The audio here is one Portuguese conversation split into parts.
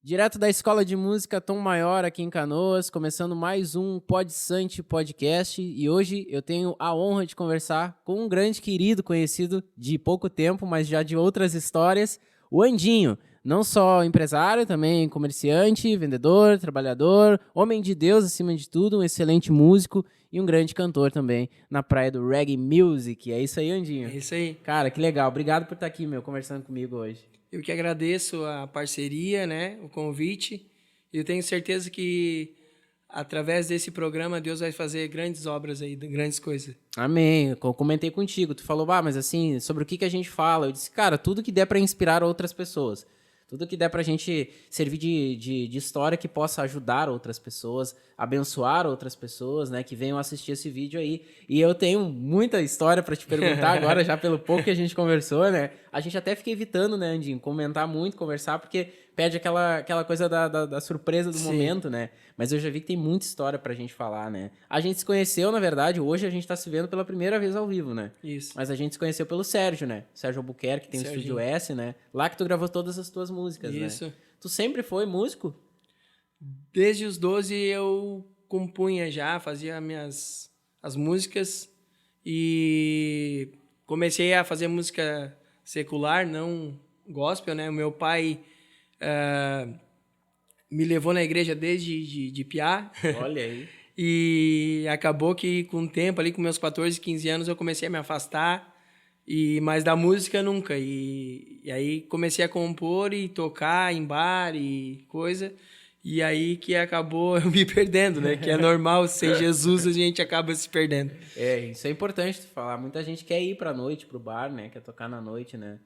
Direto da Escola de Música Tom Maior aqui em Canoas, começando mais um PodSante Podcast, e hoje eu tenho a honra de conversar com um grande querido conhecido de pouco tempo, mas já de outras histórias, o Andinho. Não só empresário, também comerciante, vendedor, trabalhador, homem de Deus acima de tudo, um excelente músico e um grande cantor também na praia do Reggae Music. É isso aí, Andinho? É isso aí. Cara, que legal. Obrigado por estar aqui, conversando comigo hoje. Eu que agradeço a parceria, né, o convite. Eu tenho certeza que através desse programa Deus vai fazer grandes obras aí, grandes coisas. Amém. Eu comentei contigo. Tu falou, mas assim, sobre o que a gente fala? Eu disse, cara, tudo que der pra inspirar outras pessoas. Tudo que der pra gente servir de história que possa ajudar outras pessoas, abençoar outras pessoas, né, que venham assistir esse vídeo aí. E eu tenho muita história pra te perguntar agora, já pelo pouco que a gente conversou, né? A gente até fica evitando, né, Andinho, comentar muito, conversar, porque perde aquela coisa da surpresa do momento, né? Mas eu já vi que tem muita história pra gente falar, né? A gente se conheceu, na verdade, hoje a gente tá se vendo pela primeira vez ao vivo, né? Isso. Mas a gente se conheceu pelo Sérgio, né? Sérgio Albuquerque, que tem o Estúdio S, né? Lá que tu gravou todas as tuas músicas, né? Isso. Tu sempre foi músico? Desde os 12 eu compunha já, fazia as músicas e comecei a fazer música secular, não gospel, né? O meu pai me levou na igreja desde de piá. Olha aí. E acabou que com o tempo, ali com meus 14, 15 anos, eu comecei a me afastar, mas da música nunca. E aí comecei a compor e tocar em bar e coisa. E aí que acabou eu me perdendo, né? Que é normal, sem Jesus a gente acaba se perdendo. Isso é importante tu falar. Muita gente quer ir pra noite, pro bar, né? Quer tocar na noite, né?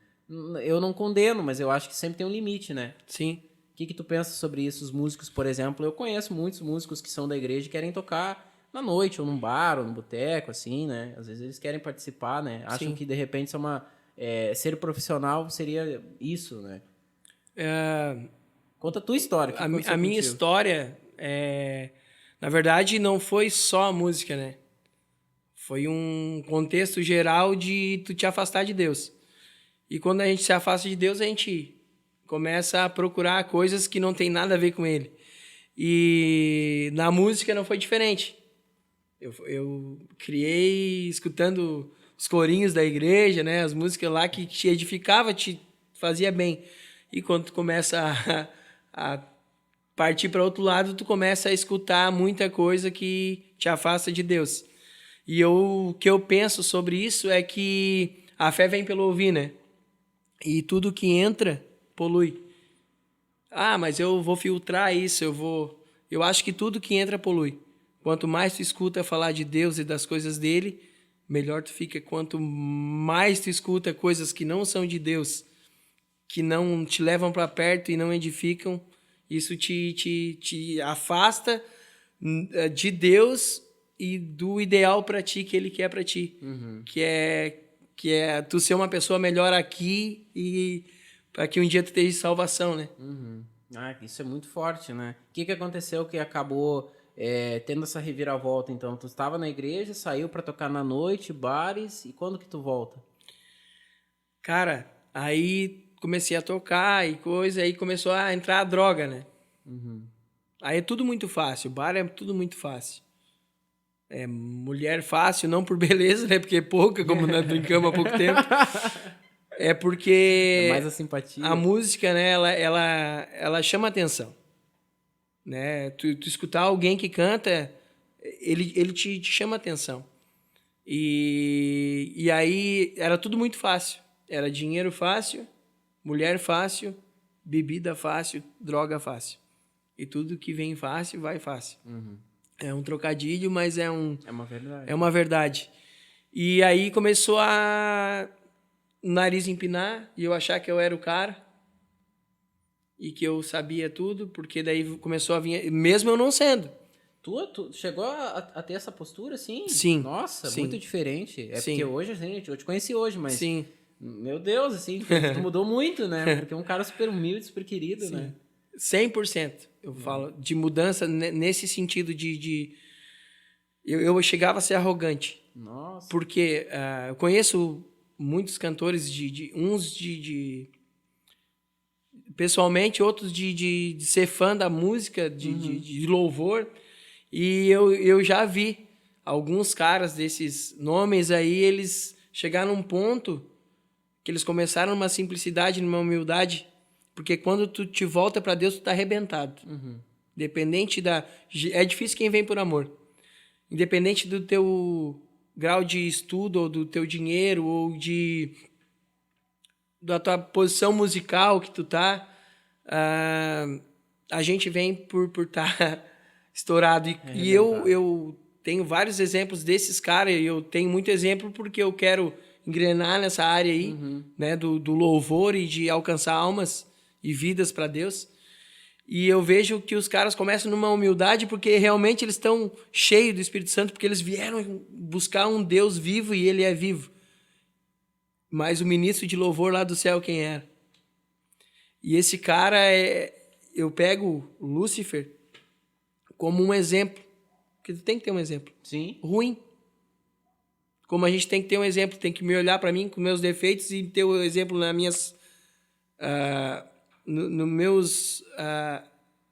Eu não condeno, mas eu acho que sempre tem um limite, né? Sim. O que tu pensa sobre isso? Os músicos, por exemplo, eu conheço muitos músicos que são da igreja e querem tocar na noite, ou num bar, ou num boteco, assim, né? Às vezes eles querem participar, né? Acham que, de repente, ser profissional seria isso, né? Conta a tua história. A minha história, na verdade, não foi só a música, né? Foi um contexto geral de tu te afastar de Deus. E quando a gente se afasta de Deus, a gente começa a procurar coisas que não tem nada a ver com Ele. E na música não foi diferente. Eu criei escutando os corinhos da igreja, né? As músicas lá que te edificava, te fazia bem. E quando tu começa a partir para outro lado, tu começa a escutar muita coisa que te afasta de Deus. E o que eu penso sobre isso é que a fé vem pelo ouvir, né? E tudo que entra polui. Mas eu vou filtrar isso, eu acho que tudo que entra polui. Quanto mais tu escuta falar de Deus e das coisas dele, melhor tu fica. Quanto mais tu escuta coisas que não são de Deus, que não te levam para perto e não edificam, isso te afasta de Deus e do ideal para ti que ele quer para ti. Uhum. Que é tu ser uma pessoa melhor aqui e para que um dia tu tenha salvação, né? Uhum. Isso é muito forte, né? O que aconteceu que acabou tendo essa reviravolta, então? Tu estava na igreja, saiu para tocar na noite, bares, e quando que tu volta? Cara, aí comecei a tocar e coisa, aí começou a entrar a droga, né? Uhum. Aí é tudo muito fácil, bar é tudo muito fácil. Mulher fácil, não por beleza, né? Porque é pouca, como nós brincamos há pouco tempo. É porque É mais a simpatia. A música, né, ela chama atenção. Né? Tu escutar alguém que canta, ele te chama atenção. E aí era tudo muito fácil. Era dinheiro fácil, mulher fácil, bebida fácil, droga fácil. E tudo que vem fácil, vai fácil. Uhum. É um trocadilho, mas é uma verdade. É uma verdade. E aí começou a o nariz empinar e eu achar que eu era o cara e que eu sabia tudo, porque daí começou a vir, mesmo eu não sendo. Tu chegou a ter essa postura, assim? Sim. Nossa, sim. muito diferente. Sim. Porque hoje, assim, eu te conheci hoje, mas... Sim. Meu Deus, assim, tu mudou muito, né? Porque é um cara super humilde, super querido, Sim. né? 100%, eu falo, de mudança nesse sentido eu chegava a ser arrogante. Nossa. Porque eu conheço muitos cantores pessoalmente, outros de ser fã da música, de louvor. E eu já vi alguns caras desses nomes aí, eles chegaram num ponto que eles começaram numa simplicidade, numa humildade, porque quando tu te volta para Deus, tu tá arrebentado. Independente da... É difícil quem vem por amor. Independente do teu grau de estudo, ou do teu dinheiro, ou da tua posição musical que tu tá, a gente vem por tá estourado. E eu tenho vários exemplos desses caras, e eu tenho muito exemplo porque eu quero engrenar nessa área aí, né, do louvor e de alcançar almas e vidas para Deus. E eu vejo que os caras começam numa humildade porque realmente eles estão cheios do Espírito Santo, porque eles vieram buscar um Deus vivo e ele é vivo. Mas o ministro de louvor lá do céu, quem era? E esse cara, eu pego o Lúcifer como um exemplo, porque tu tem que ter um exemplo. Sim. Ruim. Como a gente tem que ter um exemplo, tem que me olhar para mim com meus defeitos e ter o exemplo nas minhas...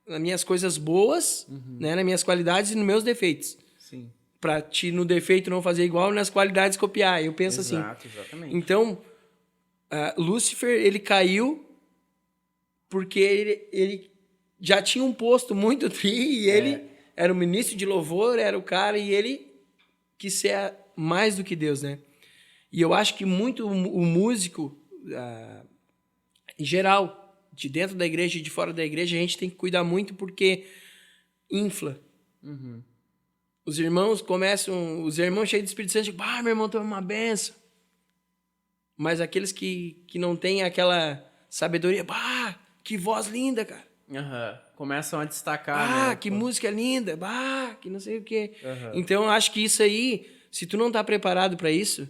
nas minhas coisas boas, né, nas minhas qualidades e nos meus defeitos. Sim. Para ti, no defeito, não fazer igual, nas qualidades copiar. Eu penso Exatamente. Então, Lúcifer, ele caiu porque ele já tinha um posto muito tri e ele era o ministro de louvor, era o cara, e ele quis ser mais do que Deus, né? E eu acho que muito o músico, em geral, de dentro da igreja e de fora da igreja, a gente tem que cuidar muito porque infla. Os irmãos cheios de Espírito Santo, tipo, meu irmão, tu é uma benção. Mas aqueles que não têm aquela sabedoria, que voz linda, cara. Começam a destacar, né? Que música linda, que não sei o quê. Então, eu acho que isso aí, se tu não tá preparado para isso,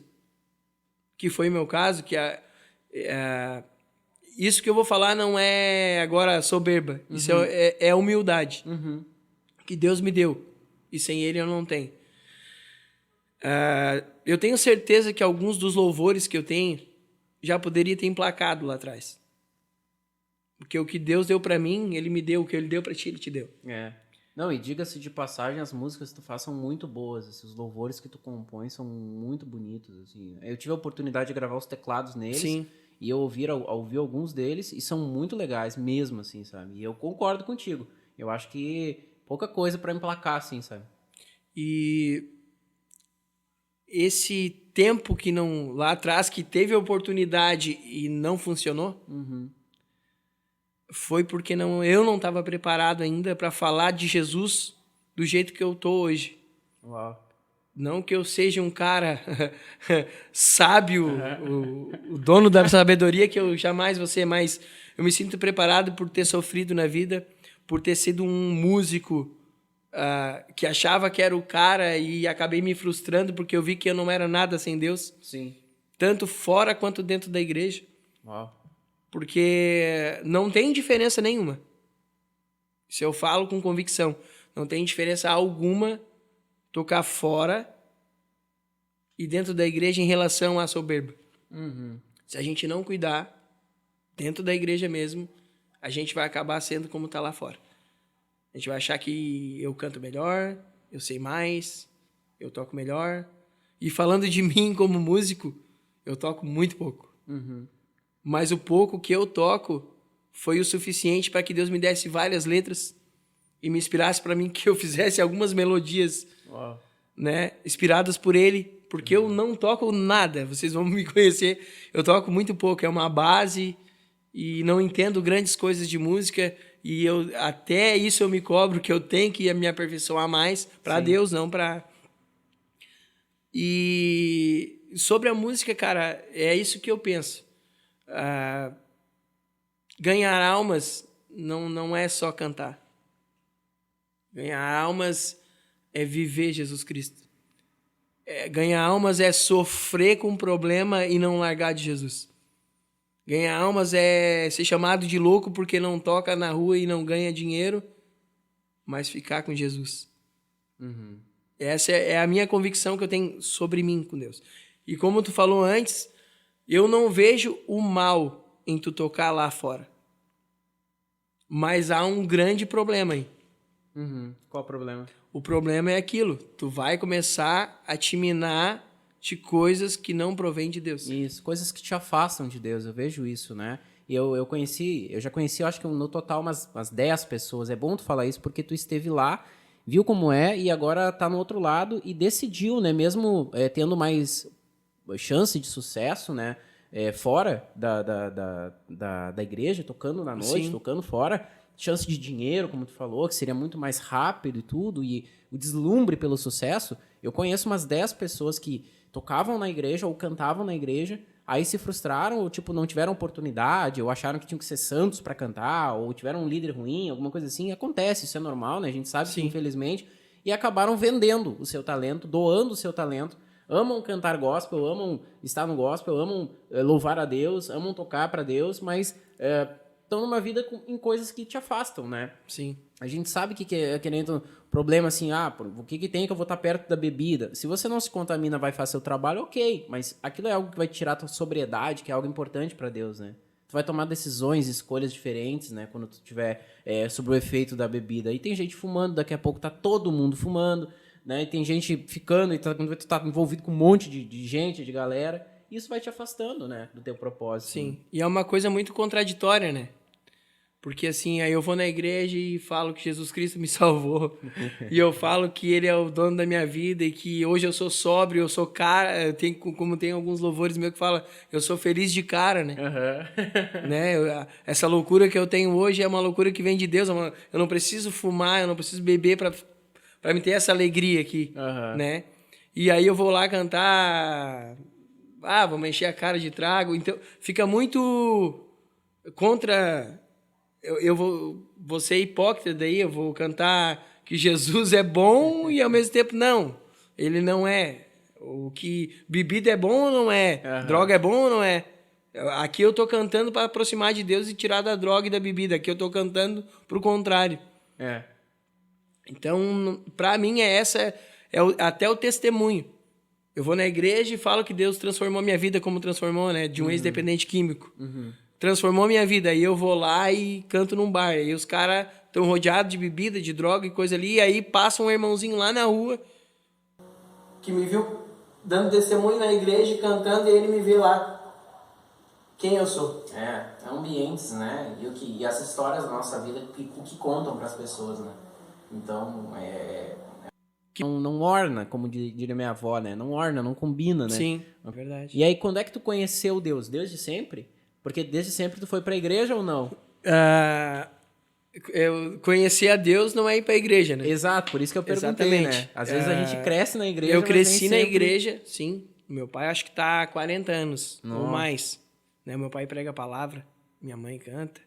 que foi o meu caso, que isso que eu vou falar não é agora soberba. Isso é humildade. Que Deus me deu. E sem Ele eu não tenho. Eu tenho certeza que alguns dos louvores que eu tenho já poderia ter emplacado lá atrás. Porque o que Deus deu pra mim, Ele me deu. O que Ele deu pra ti, Ele te deu. Não, e diga-se de passagem, as músicas que tu faz são muito boas. Assim, os louvores que tu compõe são muito bonitos. Assim. Eu tive a oportunidade de gravar os teclados neles. Sim. E eu ouvi alguns deles e são muito legais mesmo, assim, sabe? E eu concordo contigo. Eu acho que pouca coisa pra emplacar, assim, sabe? E esse tempo que não... Lá atrás, que teve a oportunidade e não funcionou, foi porque eu não estava preparado ainda para falar de Jesus do jeito que eu tô hoje. Uau. Não que eu seja um cara sábio, o dono da sabedoria, que eu jamais vou ser, mas eu me sinto preparado por ter sofrido na vida, por ter sido um músico que achava que era o cara e acabei me frustrando porque eu vi que eu não era nada sem Deus. Sim. Tanto fora quanto dentro da igreja. Uau. Porque não tem diferença nenhuma. Isso eu falo com convicção. Não tem diferença alguma tocar fora e dentro da igreja em relação à soberba. Se a gente não cuidar, dentro da igreja mesmo, a gente vai acabar sendo como está lá fora. A gente vai achar que eu canto melhor, eu sei mais, eu toco melhor. E falando de mim como músico, eu toco muito pouco. Mas o pouco que eu toco foi o suficiente para que Deus me desse várias letras e me inspirasse para mim que eu fizesse algumas melodias, né, inspiradas por Ele, porque eu não toco nada, vocês vão me conhecer, eu toco muito pouco, é uma base e não entendo grandes coisas de música e até isso eu me cobro que eu tenho que me aperfeiçoar mais para Deus, não para... E sobre a música, cara, é isso que eu penso. Ganhar almas não é só cantar. Ganhar almas é viver Jesus Cristo. Ganhar almas é sofrer com um problema e não largar de Jesus. Ganhar almas é ser chamado de louco porque não toca na rua e não ganha dinheiro, mas ficar com Jesus. Essa é a minha convicção que eu tenho sobre mim com Deus. E como tu falou antes, eu não vejo o mal em tu tocar lá fora. Mas há um grande problema aí. Qual o problema? O problema é aquilo. Tu vai começar a te minar de coisas que não provêm de Deus. Isso, coisas que te afastam de Deus, eu vejo isso, né? E eu já conheci, eu acho que no total umas 10 pessoas. É bom tu falar isso porque tu esteve lá, viu como é e agora tá no outro lado e decidiu, né? Mesmo tendo mais chance de sucesso, né? Fora da igreja, tocando na noite, Sim. tocando fora, chance de dinheiro, como tu falou, que seria muito mais rápido e tudo, e o deslumbre pelo sucesso. Eu conheço umas 10 pessoas que tocavam na igreja ou cantavam na igreja, aí se frustraram, ou tipo, não tiveram oportunidade, ou acharam que tinham que ser santos pra cantar, ou tiveram um líder ruim, alguma coisa assim. Acontece, isso é normal, né? A gente sabe que, Sim. infelizmente, e acabaram vendendo o seu talento, doando o seu talento. Amam cantar gospel, amam estar no gospel, amam louvar a Deus, amam tocar pra Deus, mas estão numa vida em coisas que te afastam, né? Sim. A gente sabe que é querendo problema assim, o que tem que eu vou estar perto da bebida? Se você não se contamina, vai fazer seu trabalho, ok, mas aquilo é algo que vai tirar a tua sobriedade, que é algo importante pra Deus, né? Tu vai tomar decisões, escolhas diferentes, né? Quando tu estiver sob o efeito da bebida. E tem gente fumando, daqui a pouco tá todo mundo fumando, né? E tem gente ficando, e quando tu tá envolvido com um monte de gente, de galera, isso vai te afastando, né? Do teu propósito. Sim. Né? E é uma coisa muito contraditória, né? Porque assim, aí eu vou na igreja e falo que Jesus Cristo me salvou. E eu falo que ele é o dono da minha vida e que hoje eu sou sóbrio, eu sou cara, como tem alguns louvores meus que falam, eu sou feliz de cara, né? Né? Essa loucura que eu tenho hoje é uma loucura que vem de Deus. Eu não preciso fumar, eu não preciso beber para me ter essa alegria aqui, né? E aí eu vou lá cantar, vamos encher a cara de trago. Então fica muito contra... Eu vou ser hipócrita daí, eu vou cantar que Jesus é bom e ao mesmo tempo não, ele não é. O que bebida é bom ou não é? Droga é bom ou não é? Aqui eu tô cantando para aproximar de Deus e tirar da droga e da bebida. Aqui eu tô cantando pro contrário. Então, para mim até o testemunho. Eu vou na igreja e falo que Deus transformou minha vida como transformou, né? De um ex-dependente químico. Transformou minha vida. Aí eu vou lá e canto num bar. Aí os caras estão rodeados de bebida, de droga e coisa ali. E aí passa um irmãozinho lá na rua que me viu dando testemunho na igreja, cantando, e ele me vê lá. Quem eu sou? Ambientes, né? E as histórias da nossa vida que contam para as pessoas, né? Então, não orna, como diria minha avó, né? Não orna, não combina, né? Sim, é verdade. E aí, quando é que tu conheceu Deus? Desde sempre? Porque desde sempre tu foi pra igreja ou não? Eu conhecer a Deus não é ir pra igreja, né? Exato, por isso que eu perguntei, Exatamente. né? Às vezes a gente cresce na igreja, Eu mas cresci nem na sempre... igreja, sim. Meu pai acho que tá há 40 anos ou Nossa. mais. Né? Meu pai prega a palavra, minha mãe canta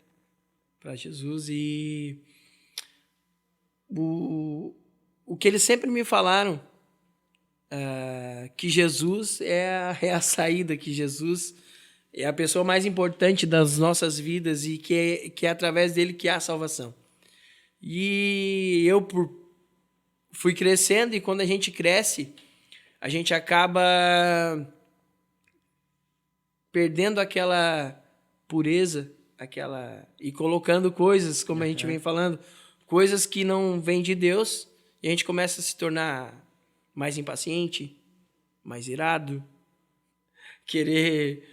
pra Jesus e... O que eles sempre me falaram, que Jesus é a saída, que Jesus é a pessoa mais importante das nossas vidas e que é através dele que há a salvação. E eu fui crescendo, e quando a gente cresce, a gente acaba perdendo aquela pureza, e colocando coisas, como a gente vem falando, coisas que não vêm de Deus, e a gente começa a se tornar mais impaciente, mais irado, querer...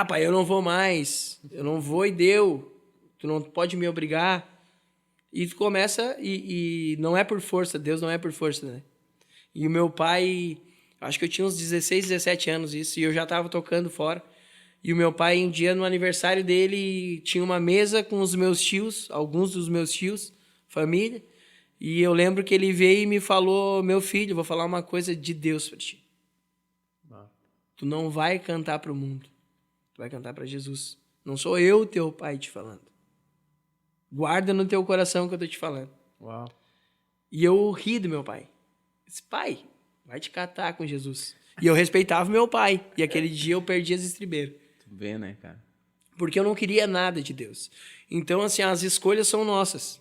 pai, eu não vou mais, eu não vou e deu, tu não pode me obrigar. E tu começa, e não é por força, Deus não é por força, né? E o meu pai, acho que eu tinha uns 16, 17 anos isso, e eu já estava tocando fora. E o meu pai, um dia no aniversário dele, tinha uma mesa com os meus tios, alguns dos meus tios, família, e eu lembro que ele veio e me falou: meu filho, vou falar uma coisa de Deus pra ti. Tu não vai cantar para o mundo. Tu vai cantar para Jesus. Não sou eu, teu pai, te falando. Guarda no teu coração o que eu tô te falando. Uau. E eu ri do meu pai. Disse: pai, vai te catar com Jesus. E eu respeitava meu pai. E aquele dia eu perdi as estribeiras. Tu vê, né, cara? Porque eu não queria nada de Deus. Então, assim, as escolhas são nossas.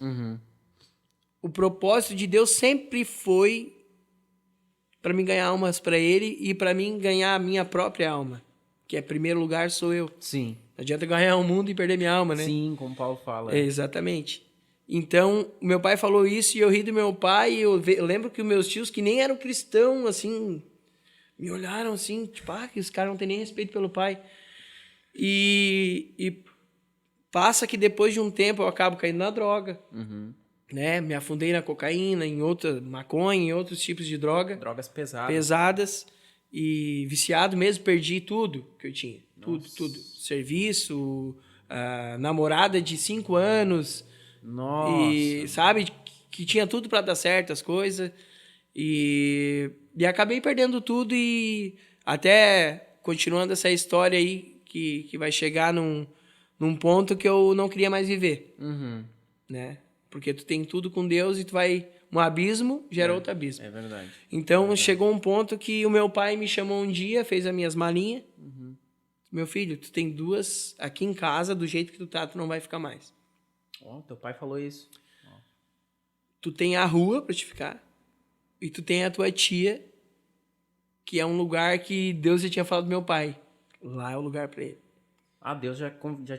O propósito de Deus sempre foi para mim ganhar almas para ele e para mim ganhar a minha própria alma, que em primeiro lugar sou eu. Sim. Não adianta ganhar o mundo e perder minha alma, né? Sim, como o Paulo fala. Exatamente. Então, o meu pai falou isso e eu ri do meu pai. E eu lembro que os meus tios, que nem eram cristãos, assim, me olharam assim, tipo, que os caras não têm nem respeito pelo pai. E passa que depois de um tempo eu acabo caindo na droga, né? Me afundei na cocaína, em outra maconha, em outros tipos de droga. Drogas pesadas. Pesadas. E viciado mesmo, perdi tudo que eu tinha. Tudo. Serviço, namorada de 5 anos. Nossa. E, sabe, que tinha tudo para dar certo as coisas. E acabei perdendo tudo e até continuando essa história aí que vai chegar num ponto que eu não queria mais viver. Né? Porque tu tem tudo com Deus e tu vai... Um abismo gera outro abismo. É verdade. Então, chegou um ponto que o meu pai me chamou um dia, fez as minhas malinhas. Meu filho, tu tem 2 aqui em casa, do jeito que tu tá, tu não vai ficar mais. Teu pai falou isso. Tu tem a rua pra te ficar. E tu tem a tua tia, que é um lugar que Deus já tinha falado do meu pai. Lá é o lugar pra ele. Deus já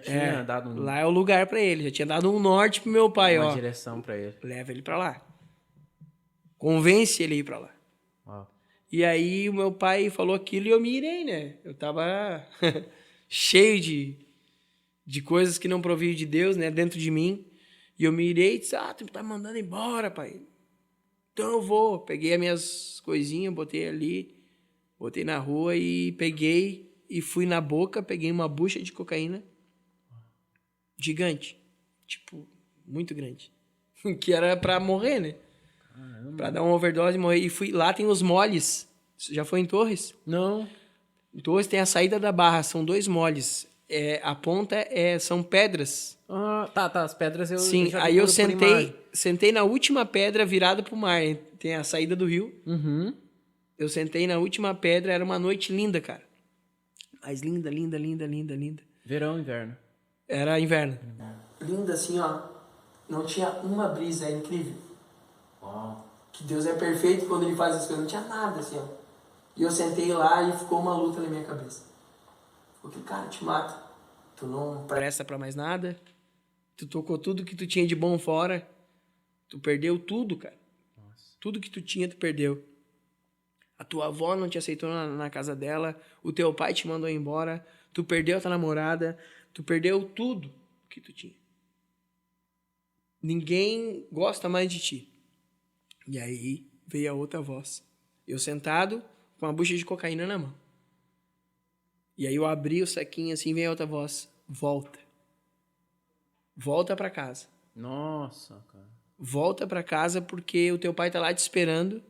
tinha dado Lá é o lugar pra ele. Já tinha dado um norte pro meu pai, uma direção pra ele. Leva ele pra lá. Convence ele a ir pra lá. Uau. E aí o meu pai falou aquilo e eu me irei, né? Eu tava cheio de coisas que não proviam de Deus, né? Dentro de mim. E eu me irei e disse, tu tá me mandando embora, pai. Então eu vou. Peguei as minhas coisinhas, botei ali, botei na rua e peguei e fui na boca, peguei uma bucha de cocaína gigante. Tipo, muito grande. Que era pra morrer, né? Pra dar uma overdose e morrer. E fui lá, tem os moles. Já foi em Torres? Não. Em Torres tem a saída da barra, são 2 moles. A ponta são pedras. Tá, as pedras eu Sim, já vi aí eu por imagem. sentei na última pedra virada pro mar. Tem a saída do rio. Eu sentei na última pedra, era uma noite linda, cara. Mas linda. Verão, inverno. Era inverno. Linda assim, ó. Não tinha uma brisa, é incrível. Que Deus é perfeito quando ele faz as coisas. Não tinha nada assim, ó. E eu sentei lá e ficou uma luta na minha cabeça. Porque, cara, te mata. Tu não presta pra mais nada. Tu tocou tudo que tu tinha de bom fora. Tu perdeu tudo, cara. Nossa. Tudo que tu tinha, tu perdeu. A tua avó não te aceitou na casa dela. O teu pai te mandou embora. Tu perdeu a tua namorada. Tu perdeu tudo que tu tinha. Ninguém gosta mais de ti. E aí veio a outra voz. Eu sentado com uma bucha de cocaína na mão. E aí eu abri o saquinho assim, vem a outra voz. Volta. Volta pra casa. Nossa, cara. Volta pra casa porque o teu pai tá lá te esperando.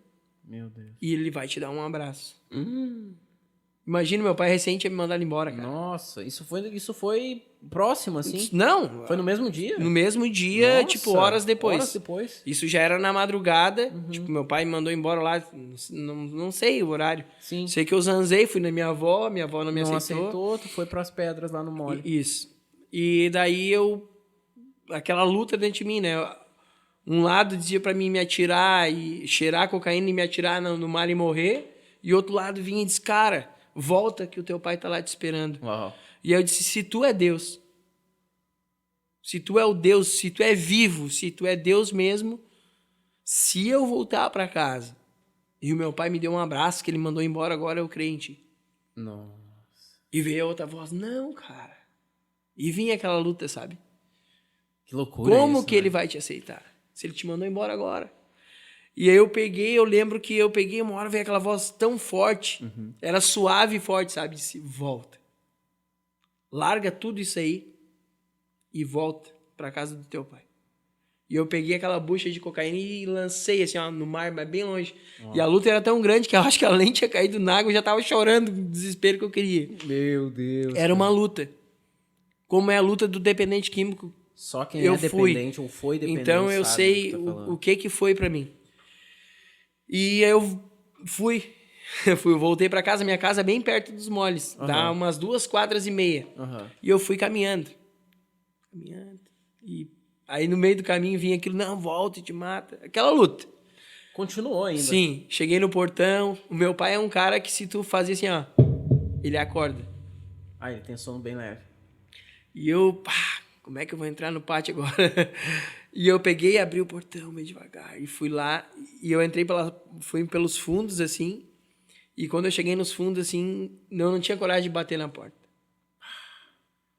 Meu Deus. E ele vai te dar um abraço. Imagina, meu pai recém tinha me mandado embora, cara. Nossa, isso foi próximo, assim? Não. Foi no mesmo dia? No mesmo dia, Nossa, tipo, horas depois. Horas depois? Isso já era na madrugada. Tipo, meu pai me mandou embora lá. Não sei o horário. Sim. Sei que eu zanzei, fui na minha avó não me Não aceitou. aceitou, tu foi pras pedras lá no mole. Isso. E daí aquela luta dentro de mim, né? Um lado dizia pra mim me atirar e cheirar cocaína e me atirar no mar e morrer. E outro lado vinha e disse, cara, volta que o teu pai tá lá te esperando. Uau. E eu disse, se tu é Deus, se tu é o Deus, se tu é vivo, se tu é Deus mesmo, se eu voltar pra casa e o meu pai me deu um abraço que ele mandou embora, agora eu creio em ti. Nossa. E veio a outra voz, não, cara. E vinha aquela luta, sabe? Que loucura Como isso, que né? ele vai te aceitar? Se ele te mandou embora agora. E aí eu lembro que eu peguei, uma hora veio aquela voz tão forte, era suave e forte, sabe? Disse, volta. Larga tudo isso aí e volta pra casa do teu pai. E eu peguei aquela bucha de cocaína e lancei assim, ó, no mar, mas bem longe. E a luta era tão grande que eu acho que além tinha caído na água, eu já tava chorando do desespero que eu queria. Meu Deus. Era uma luta. Como é a luta do dependente químico. Só quem eu é fui. dependente ou foi dependente Então eu sabe sei do que tá falando. o que foi pra mim. E eu fui. Voltei pra casa, minha casa é bem perto dos moles. Dá umas 2 quadras e meia. E eu fui caminhando. E aí no meio do caminho vinha aquilo, não, volta e te mata. Aquela luta. Continuou ainda. Sim, cheguei no portão. O meu pai é um cara que se tu fazia assim, ó, ele acorda. Ele tem sono bem leve. E eu, pá, como é que eu vou entrar no pátio agora? E eu peguei e abri o portão meio devagar. E fui lá. E eu entrei fui pelos fundos, assim. E quando eu cheguei nos fundos, assim, eu não tinha coragem de bater na porta.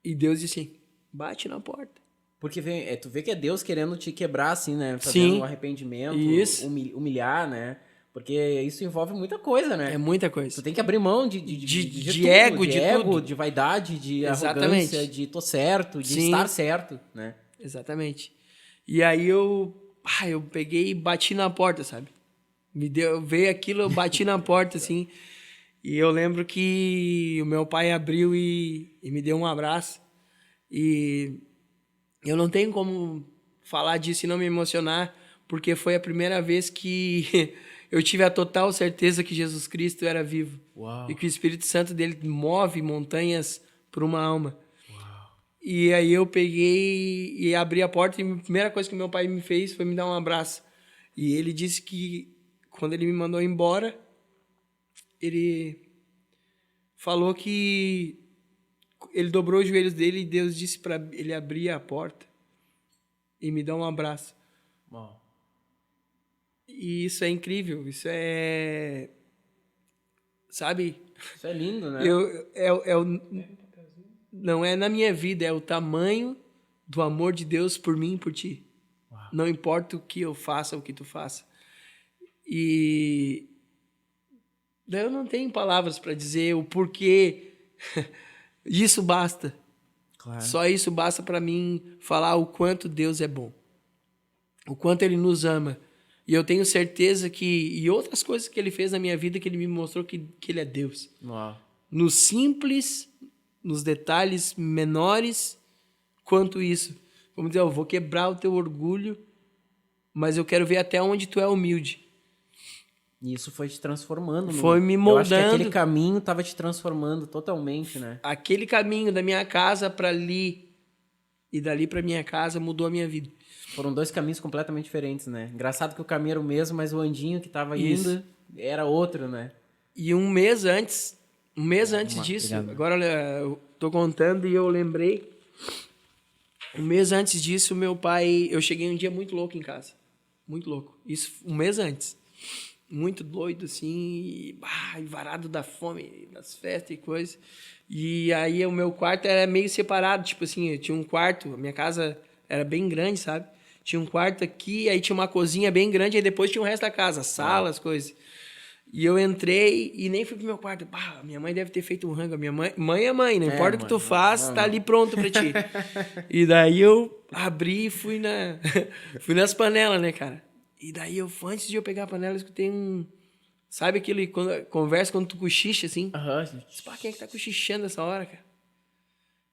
E Deus disse assim, bate na porta. Porque tu vê que é Deus querendo te quebrar, assim, né? Sim. Fazendo um arrependimento, Isso. humilhar, né? Porque isso envolve muita coisa, né? É muita coisa. Tu tem que abrir mão de tudo, ego, de de ego, tudo. de vaidade, de Exatamente. arrogância, de tô certo, de Sim. estar certo, né? Exatamente. E aí eu peguei e bati na porta, sabe? Veio aquilo, eu bati na porta, assim. E eu lembro que o meu pai abriu e me deu um abraço. E eu não tenho como falar disso e não me emocionar, porque foi a primeira vez que eu tive a total certeza que Jesus Cristo era vivo. Uau. E que o Espírito Santo dele move montanhas por uma alma. E aí eu peguei e abri a porta e a primeira coisa que meu pai me fez foi me dar um abraço. E ele disse que quando ele me mandou embora, ele falou que ele dobrou os joelhos dele e Deus disse para ele abrir a porta e me dar um abraço. Uau. E isso é incrível, isso é... Sabe? Isso é lindo, né? Não é na minha vida, é o tamanho do amor de Deus por mim e por ti. Uau. Não importa o que eu faça, o que tu faça. E daí eu não tenho palavras para dizer o porquê. Isso basta. Claro. Só isso basta para mim falar o quanto Deus é bom. O quanto Ele nos ama. E eu tenho certeza que... E outras coisas que Ele fez na minha vida que Ele me mostrou que Ele é Deus. Uau. No simples, nos detalhes menores, quanto isso. Vamos dizer, eu vou quebrar o teu orgulho, mas eu quero ver até onde tu é humilde. E isso foi te transformando. Foi me moldando. Eu acho que aquele caminho estava te transformando totalmente, né? Aquele caminho da minha casa para ali e dali para minha casa mudou a minha vida. Foram dois caminhos completamente diferentes, né? Engraçado que o caminho era o mesmo, mas o andinho que estava indo era outro, né? E um mês antes disso, obrigado. Agora eu tô contando e eu lembrei. Um mês antes disso, meu pai... Eu cheguei um dia muito louco em casa. Muito louco. Isso um mês antes. Muito doido, assim, e varado da fome, das festas e coisa. E aí o meu quarto era meio separado, tipo assim, eu tinha um quarto, a minha casa era bem grande, sabe? Tinha um quarto aqui, aí tinha uma cozinha bem grande, aí depois tinha o resto da casa, salas, coisas. E eu entrei e nem fui pro meu quarto. Minha mãe deve ter feito um rango. Minha mãe é mãe, não importa o que tu faz, tá ali pronto pra ti. E daí eu abri e fui nas panelas, né, cara? E daí antes de eu pegar a panela, eu escutei um... Sabe aquele conversa quando tu cochicha, assim? Quem é que tá cochichando essa hora, cara?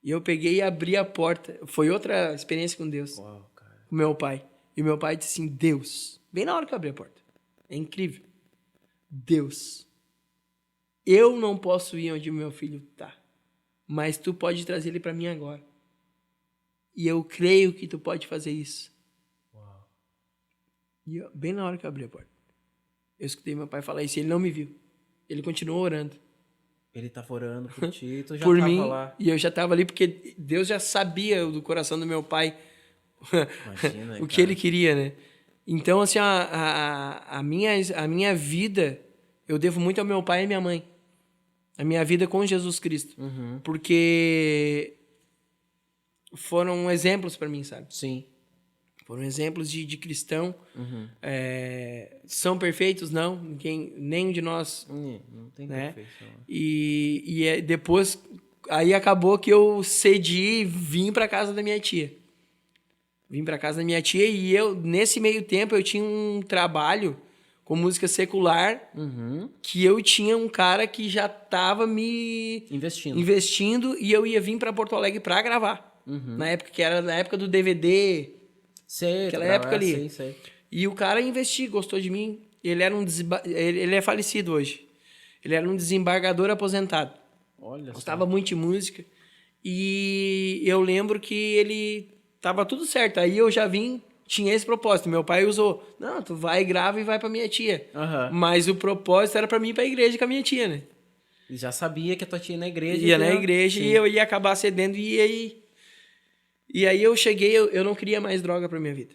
E eu peguei e abri a porta. Foi outra experiência com Deus. Uau, cara. Com meu pai. E meu pai disse assim, Deus. Bem na hora que eu abri a porta. É incrível. Deus. Eu não posso ir onde o meu filho tá. Mas tu pode trazer ele pra mim agora. E eu creio que tu pode fazer isso. E bem na hora que eu abri a porta, eu escutei meu pai falar isso e ele não me viu. Ele continuou orando. Ele tava orando por ti, tu já por tava mim, lá. E eu já estava ali porque Deus já sabia do coração do meu pai Imagina, o que ele queria, né? Então, assim, a minha vida, eu devo muito ao meu pai e à minha mãe. A minha vida com Jesus Cristo. Uhum. Porque foram exemplos para mim, sabe? Sim. Foram exemplos de cristão. Uhum. São perfeitos? Não. Nenhum de nós. Não tem né? perfeição. E depois... Aí acabou que eu cedi e vim para casa da minha tia. Vim para casa da minha tia e eu, nesse meio tempo, eu tinha um trabalho com música secular, que eu tinha um cara que já estava me investindo e eu ia vir para Porto Alegre para gravar. Na época que era na época do DVD... Aquela época ali. Sei. E o cara investiu, gostou de mim. Ele é falecido hoje. Ele era um desembargador aposentado. Olha Gostava muito de música. E eu lembro que ele tava tudo certo. Aí eu já tinha esse propósito. Meu pai usou. Não, tu vai, grava e vai pra minha tia. Mas o propósito era pra mim ir pra igreja com a minha tia, né? E já sabia que a tua tia ia na igreja. Ia na igreja e eu ia acabar cedendo e aí... E aí eu cheguei, eu não queria mais droga pra minha vida.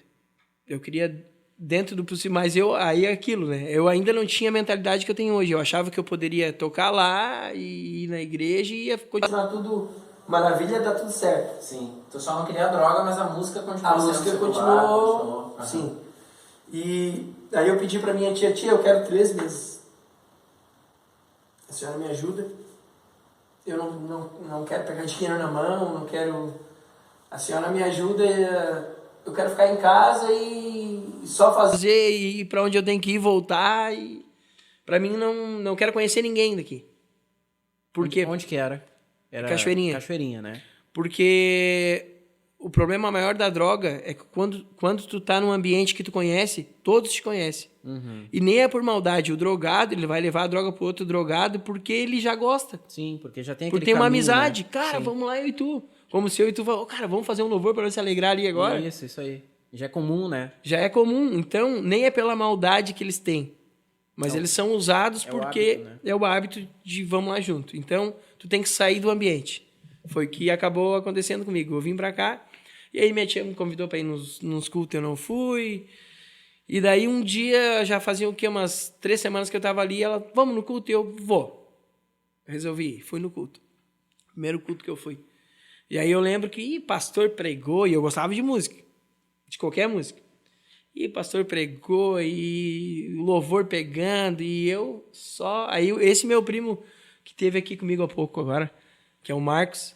Eu queria dentro do possível, mas aí é aquilo, né? Eu ainda não tinha a mentalidade que eu tenho hoje. Eu achava que eu poderia tocar lá e ir na igreja e ia continuar tudo maravilha, dar tudo certo. Sim. Tu só não queria a droga, mas a música continuou. A música continuou, sim. E aí eu pedi pra minha tia, eu quero 3 meses. A senhora me ajuda? Eu não quero pegar dinheiro na mão, não quero... A senhora me ajuda, eu quero ficar em casa e só fazer e ir pra onde eu tenho que ir, voltar. E pra mim, não quero conhecer ninguém daqui. Por quê? Onde que era? Era Cachoeirinha. Cachoeirinha, né? Porque o problema maior da droga é que quando tu tá num ambiente que tu conhece, todos te conhecem. Uhum. E nem é por maldade. O drogado, ele vai levar a droga pro outro drogado porque ele já gosta. Sim, porque já tem aquele Porque tem uma caminho, amizade. né? Cara, Sim. vamos lá, eu e tu. Como se eu e tu falamos, cara, vamos fazer um louvor para se alegrar ali agora. Isso aí. Já é comum, né? Já é comum. Então, nem é pela maldade que eles têm. Mas eles são usados porque hábito, né? é o hábito de vamos lá junto. Então, tu tem que sair do ambiente. Foi o que acabou acontecendo comigo. Eu vim pra cá, e aí minha tia me convidou pra ir nos cultos, eu não fui. E daí um dia, já fazia o quê? Umas 3 semanas que eu tava ali, ela, vamos no culto? E eu, vou. Resolvi, fui no culto. Primeiro culto que eu fui. E aí eu lembro que pastor pregou, e eu gostava de música. De qualquer música. E pastor pregou, e o louvor pegando, e eu só... Aí esse meu primo, que teve aqui comigo há pouco agora, que é o Marcos,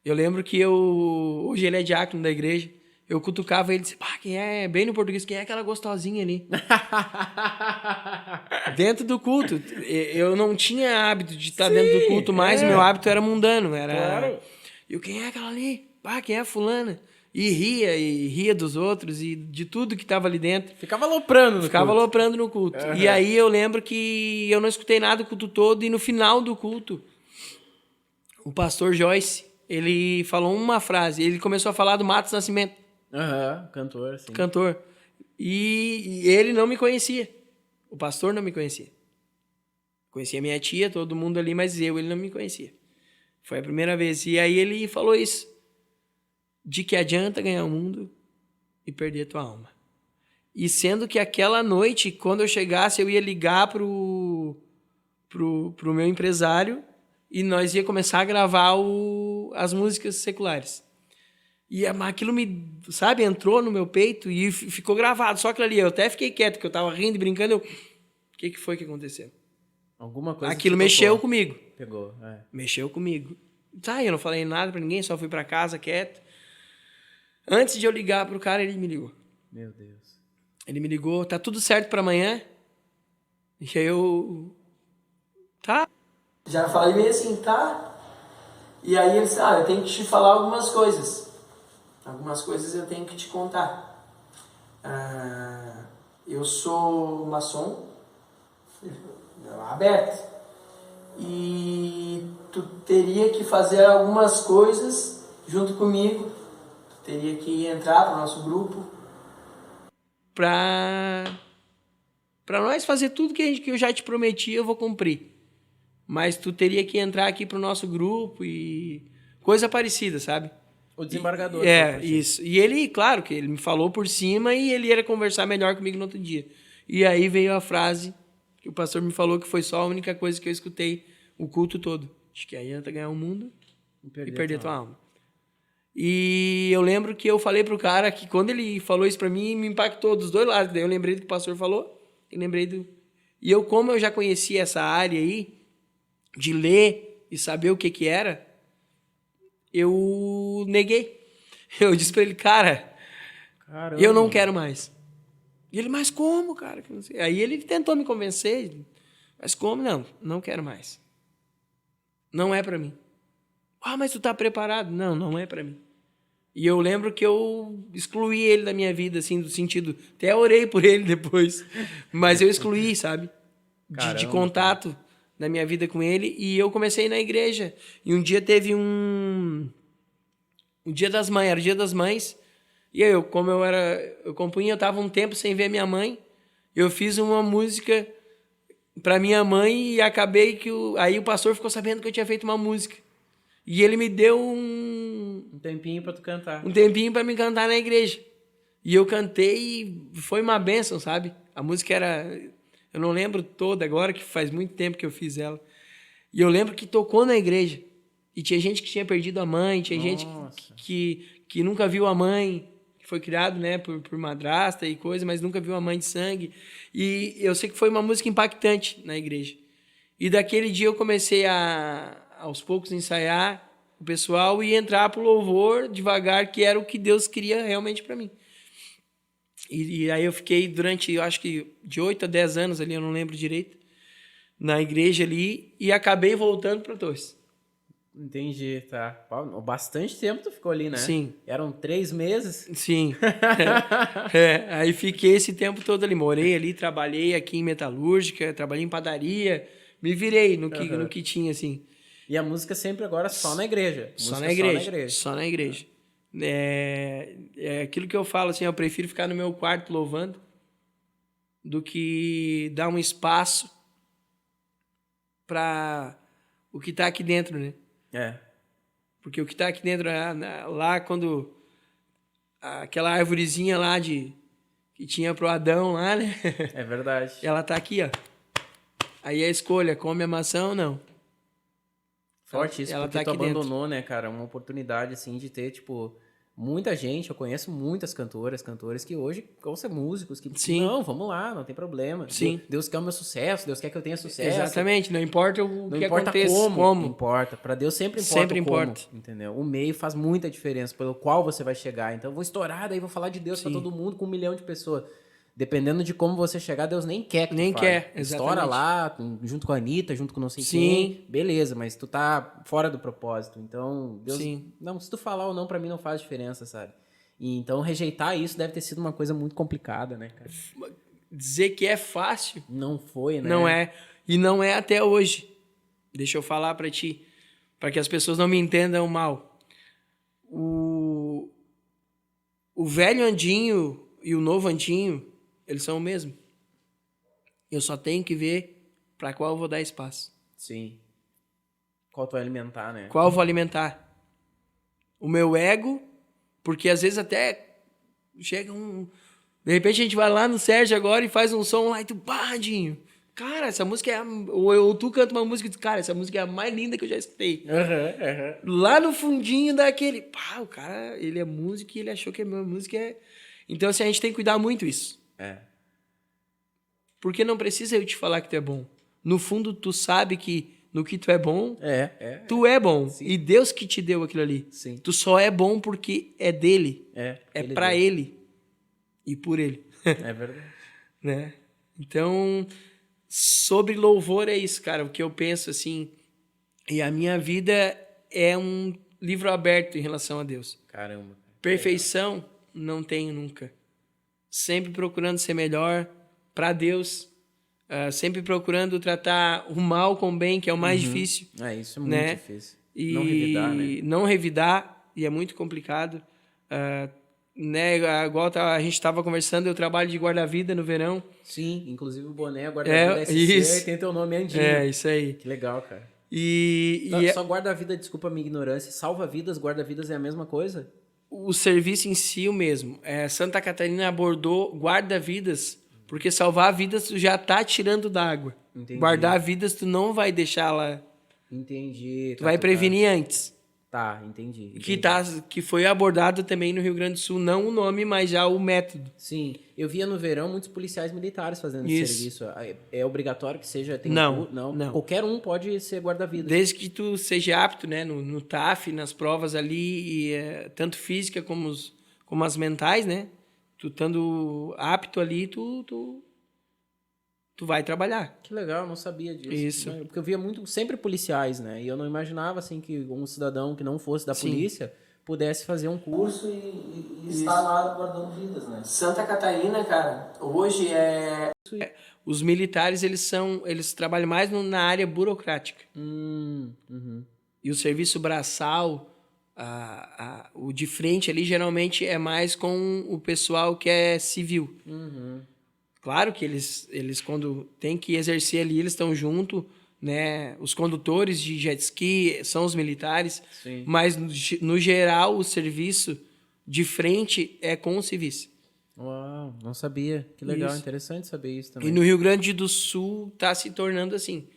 eu lembro que hoje ele é diácono da igreja, eu cutucava ele e disse, pá, quem é, bem no português, quem é aquela gostosinha ali? Dentro do culto. Eu não tinha hábito de estar dentro do culto mais, o meu hábito era mundano. Claro. E quem é aquela ali? Pá, quem é a fulana? E ria dos outros e de tudo que estava ali dentro. Ficava aloprando no culto. Uhum. E aí eu lembro que eu não escutei nada o culto todo e no final do culto, o pastor Joyce, ele falou uma frase, ele começou a falar do Matos Nascimento. Cantor, sim. Cantor. E ele não me conhecia. O pastor não me conhecia. Conhecia minha tia, todo mundo ali, mas ele não me conhecia. Foi a primeira vez. E aí ele falou isso. De que adianta ganhar o mundo e perder a tua alma. E sendo que aquela noite, quando eu chegasse, eu ia ligar pro meu empresário e nós ia começar a gravar as músicas seculares. E aquilo entrou no meu peito e ficou gravado. Só aquilo ali, eu até fiquei quieto, que eu tava rindo e brincando. O que foi que aconteceu? Alguma coisa. Aquilo mexeu comigo. Pegou, Mexeu comigo. Tá, eu não falei nada pra ninguém, só fui pra casa quieto. Antes de eu ligar pro cara, ele me ligou. Meu Deus. Ele me ligou, tá tudo certo pra amanhã? E aí eu... Tá. Já falei meio assim, tá. E aí ele disse, eu tenho que te falar algumas coisas. Algumas coisas eu tenho que te contar. Eu sou maçom, aberto. E tu teria que fazer algumas coisas junto comigo. Teria que entrar para o nosso grupo para nós fazer tudo que eu já te prometi, eu vou cumprir. Mas tu teria que entrar aqui para o nosso grupo e coisa parecida, sabe? O desembargador. Isso. E ele, claro, que ele me falou por cima e ele ia conversar melhor comigo no outro dia. E aí veio a frase que o pastor me falou que foi só a única coisa que eu escutei o culto todo. Acho que adianta ganhar o mundo e perder tua alma. E eu lembro que eu falei pro cara que quando ele falou isso pra mim, me impactou dos dois lados. Daí eu lembrei do que o pastor falou e lembrei do... E como eu já conhecia essa área aí, de ler e saber o que era, eu neguei. Eu disse pra ele, cara, caramba, eu não quero mais. E ele, mas como, cara? Aí ele tentou me convencer, mas como? Não quero mais. Não é pra mim. Mas tu tá preparado? Não é pra mim. E eu lembro que eu excluí ele da minha vida, assim, do sentido... Até orei por ele depois. Mas eu excluí, sabe? De contato da minha vida com ele. E eu comecei a ir na igreja. E um dia teve um dia das mães, era o dia das mães. E eu, como eu compunha, eu tava um tempo sem ver minha mãe. Eu fiz uma música pra minha mãe e acabei que... Aí o pastor ficou sabendo que eu tinha feito uma música. E ele me deu Um tempinho pra tu cantar. um tempinho para me cantar na igreja. E eu cantei e foi uma bênção, sabe? A música era... Eu não lembro toda agora, que faz muito tempo que eu fiz ela. E eu lembro que tocou na igreja. E tinha gente que tinha perdido a mãe, tinha gente que nunca viu a mãe, que foi criado, né, por madrasta e coisa, mas nunca viu a mãe de sangue. E eu sei que foi uma música impactante na igreja. E daquele dia eu comecei aos poucos, ensaiar o pessoal e entrar pro louvor devagar, que era o que Deus queria realmente para mim. E aí eu fiquei durante, eu acho que de 8 a 10 anos ali, eu não lembro direito, na igreja ali, e acabei voltando para Torres. Entendi, tá. Bastante tempo tu ficou ali, né? Sim. Eram 3 meses? Sim. Aí fiquei esse tempo todo ali, morei ali, trabalhei aqui em metalúrgica, trabalhei em padaria, me virei no que tinha, assim. E a música sempre agora só na igreja? Só na igreja. Só na igreja. É aquilo que eu falo, assim, eu prefiro ficar no meu quarto louvando do que dar um espaço para o que tá aqui dentro, né? Porque o que tá aqui dentro, lá quando aquela arvorezinha lá que tinha pro Adão lá, né? É verdade. Ela tá aqui, ó. Aí a escolha, come a maçã ou não? Forte isso, ela porque tá tu aqui dentro. abandonou, né, cara? Uma oportunidade, assim, de ter, tipo, muita gente. Eu conheço muitas cantores que hoje vão ser músicos, que, Sim. não, vamos lá, não tem problema. Sim. Deus quer o meu sucesso, Deus quer que eu tenha sucesso. Exatamente, não importa Não o que importa aconteça, como. Importa. Pra Deus sempre importa Sempre o como, importa. entendeu? O meio faz muita diferença, pelo qual você vai chegar. Então, eu vou estourar, daí vou falar de Deus pra todo mundo, com 1 milhão de pessoas. Dependendo de como você chegar, Deus nem quer que tu fale. Exatamente. Estoura lá, junto com a Anitta, junto com não sei Sim. quem. Beleza, mas tu tá fora do propósito. Então, Deus... Sim. Não, se tu falar ou não, pra mim não faz diferença, sabe? E então, rejeitar isso deve ter sido uma coisa muito complicada, né, cara? Dizer que é fácil... Não foi, né? Não é. E não é até hoje. Deixa eu falar pra ti, para que as pessoas não me entendam mal. O velho Andinho e o novo Andinho, eles são o mesmo. Eu só tenho que ver para qual eu vou dar espaço. Sim. Qual tu vai alimentar, né? Qual eu vou alimentar? O meu ego, porque às vezes até chega de repente a gente vai lá no Sérgio agora e faz um som lá e tu, pá, Andinho, cara, essa música é... Ou tu canta uma música e tu, cara, essa música é a mais linda que eu já escutei. Lá no fundinho daquele... Pá, o cara, ele é músico e ele achou que a minha música é... Então, assim, a gente tem que cuidar muito isso. Porque não precisa eu te falar que tu é bom. No fundo, tu sabe que no que tu é bom, tu é bom. Sim. E Deus que te deu aquilo ali. Sim. Tu só é bom porque é dele. É ele pra deu. ele. E por ele. É verdade. Né? Então... Sobre louvor é isso, cara. O que eu penso, assim... E a minha vida é um livro aberto em relação a Deus. Caramba. Perfeição não tenho nunca. Sempre procurando ser melhor para Deus. Sempre procurando tratar o mal com o bem, que é o mais difícil. Isso é muito né? difícil. E não revidar, né? Não revidar, e é muito complicado. Né, igual a gente estava conversando, eu trabalho de guarda-vida no verão. Sim, inclusive o boné guarda-vida SC isso. tem teu nome Andinho. Isso aí. Que legal, cara. Só guarda-vida, desculpa a minha ignorância, salva-vidas, guarda-vidas é a mesma coisa? O serviço em si o mesmo. Santa Catarina abordou guarda-vidas, porque salvar vidas tu já tá tirando d'água. Entendi. Guardar vidas tu não vai deixar lá. Entendi. Tu vai prevenir antes. Tá, entendi. Que foi abordado também no Rio Grande do Sul, não o nome, mas já o método. Sim, eu via no verão muitos policiais militares fazendo esse serviço. É obrigatório que seja... Não. Qualquer um pode ser guarda-vidas. Desde que tu seja apto, né, no TAF, nas provas ali, tanto física como as mentais, né? Tu estando apto ali, tu vai trabalhar. Que legal, eu não sabia disso. Isso. Porque eu via sempre policiais, né? E eu não imaginava, assim, que um cidadão que não fosse da polícia pudesse fazer um curso e estar lá guardando vidas, né? Santa Catarina, cara, hoje os militares, eles trabalham mais na área burocrática. E o serviço braçal, o de frente ali, geralmente é mais com o pessoal que é civil. Claro que eles quando tem que exercer ali, eles estão junto né? Os condutores de jet ski são os militares, Sim. mas no geral o serviço de frente é com os civis. Uau, não sabia. Que legal, Isso. interessante saber isso também. E no Rio Grande do Sul está se tornando assim.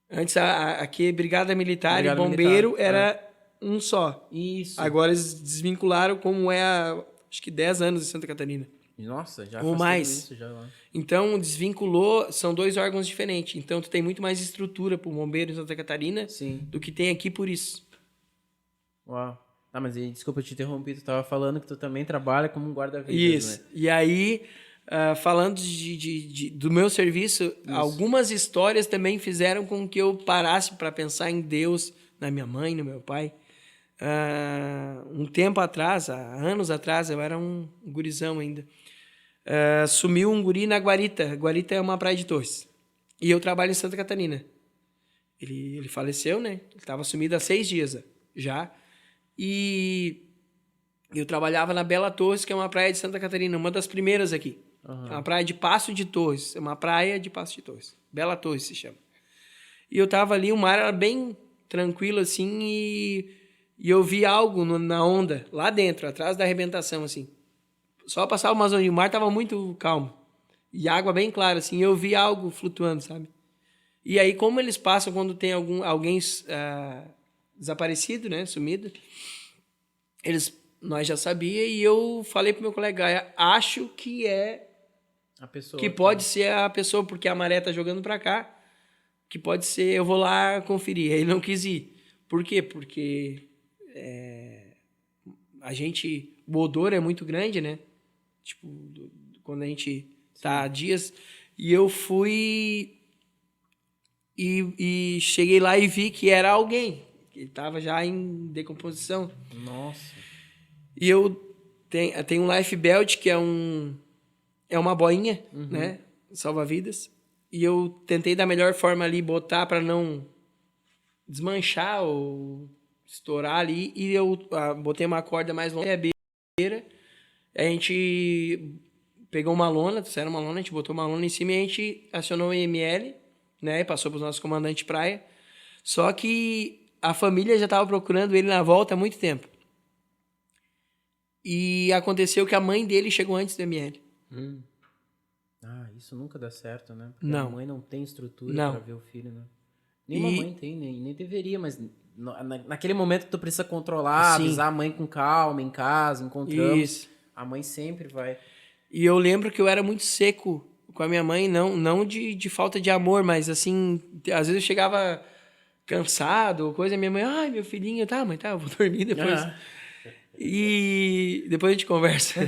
Antes aqui Brigada Militar Brigada e Bombeiro Militar, era um só. Isso. Agora eles desvincularam como é há, acho que 10 anos em Santa Catarina. Nossa, já Ou faz mais. tudo isso já lá. Então, desvinculou, são 2 órgãos diferentes. Então, tu tem muito mais estrutura pro bombeiro em Santa Catarina Sim. do que tem aqui por isso. Uau. Ah, mas desculpa eu te interromper, tu tava falando que tu também trabalha como um guarda-vidas, Isso. né? E aí, falando do meu serviço, algumas histórias também fizeram com que eu parasse para pensar em Deus, na minha mãe, no meu pai. Um tempo atrás, há anos atrás, eu era um gurizão ainda. Sumiu um guri na Guarita. Guarita é uma praia de Torres. E eu trabalho em Santa Catarina. Ele faleceu, né? Ele estava sumido há 6 dias já. E eu trabalhava na Bela Torres, que é uma praia de Santa Catarina, uma das primeiras aqui. Uhum. É uma praia de Passo de Torres. É uma praia de Passo de Torres. Bela Torres se chama. E eu tava ali, o mar era bem tranquilo, assim, e eu vi algo na onda, lá dentro, atrás da arrebentação, assim. Só passava umas ondas, o mar tava muito calmo. E água bem clara, assim, e eu vi algo flutuando, sabe? E aí, como eles passam quando tem alguém desaparecido, né, sumido, nós já sabia, e eu falei pro meu colega, acho que A pessoa. que pode ser a pessoa, porque a maré tá jogando pra cá, que pode ser, eu vou lá conferir. Aí ele não quis ir. Por quê? Porque o odor é muito grande, né? Tipo, quando a gente tá há dias, e eu fui e cheguei lá e vi que era alguém, que estava já em decomposição. Nossa. E eu tenho um life belt, que é uma boinha, né? Salva-vidas. E eu tentei da melhor forma ali botar para não desmanchar ou estourar ali. E eu botei uma corda mais longa a beira. A gente pegou uma lona, trouxeram uma lona, a gente botou uma lona em cima e a gente acionou o IML, né? E passou para os nossos comandantes de praia. Só que a família já estava procurando ele na volta há muito tempo. E aconteceu que a mãe dele chegou antes do IML. Ah, isso nunca dá certo, né? Porque Não. a mãe não tem estrutura Não. pra ver o filho, né? Nenhuma mãe tem, nem deveria, mas naquele momento que tu precisa controlar, Sim. avisar a mãe com calma, em casa, encontramos. Isso. A mãe sempre vai. E eu lembro que eu era muito seco com a minha mãe, não de falta de amor, mas assim, às vezes eu chegava cansado ou coisa, e minha mãe, ai, meu filhinho, tá, mãe, tá, eu vou dormir depois. Ah. E depois a gente conversa.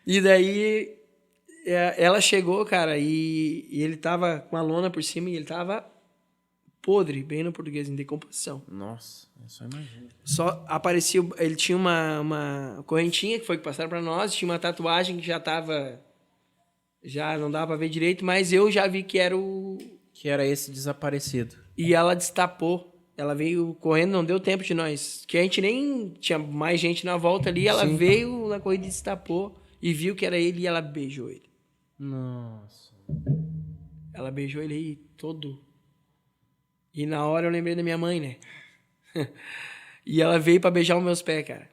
E daí ela chegou, cara, e ele tava com a lona por cima e ele tava podre, bem no português, em decomposição. Nossa, eu só imagino. Só aparecia, ele tinha uma correntinha que foi que passaram pra nós, tinha uma tatuagem que já não dava pra ver direito, mas eu já vi que era Que era esse desaparecido. E ela destapou. Ela veio correndo, não deu tempo de nós. Que a gente nem tinha mais gente na volta ali. Ela veio na corrida e destapou. E viu que era ele e ela beijou ele. Nossa. Ela beijou ele aí todo. E na hora eu lembrei da minha mãe, né? E ela veio pra beijar os meus pés, cara.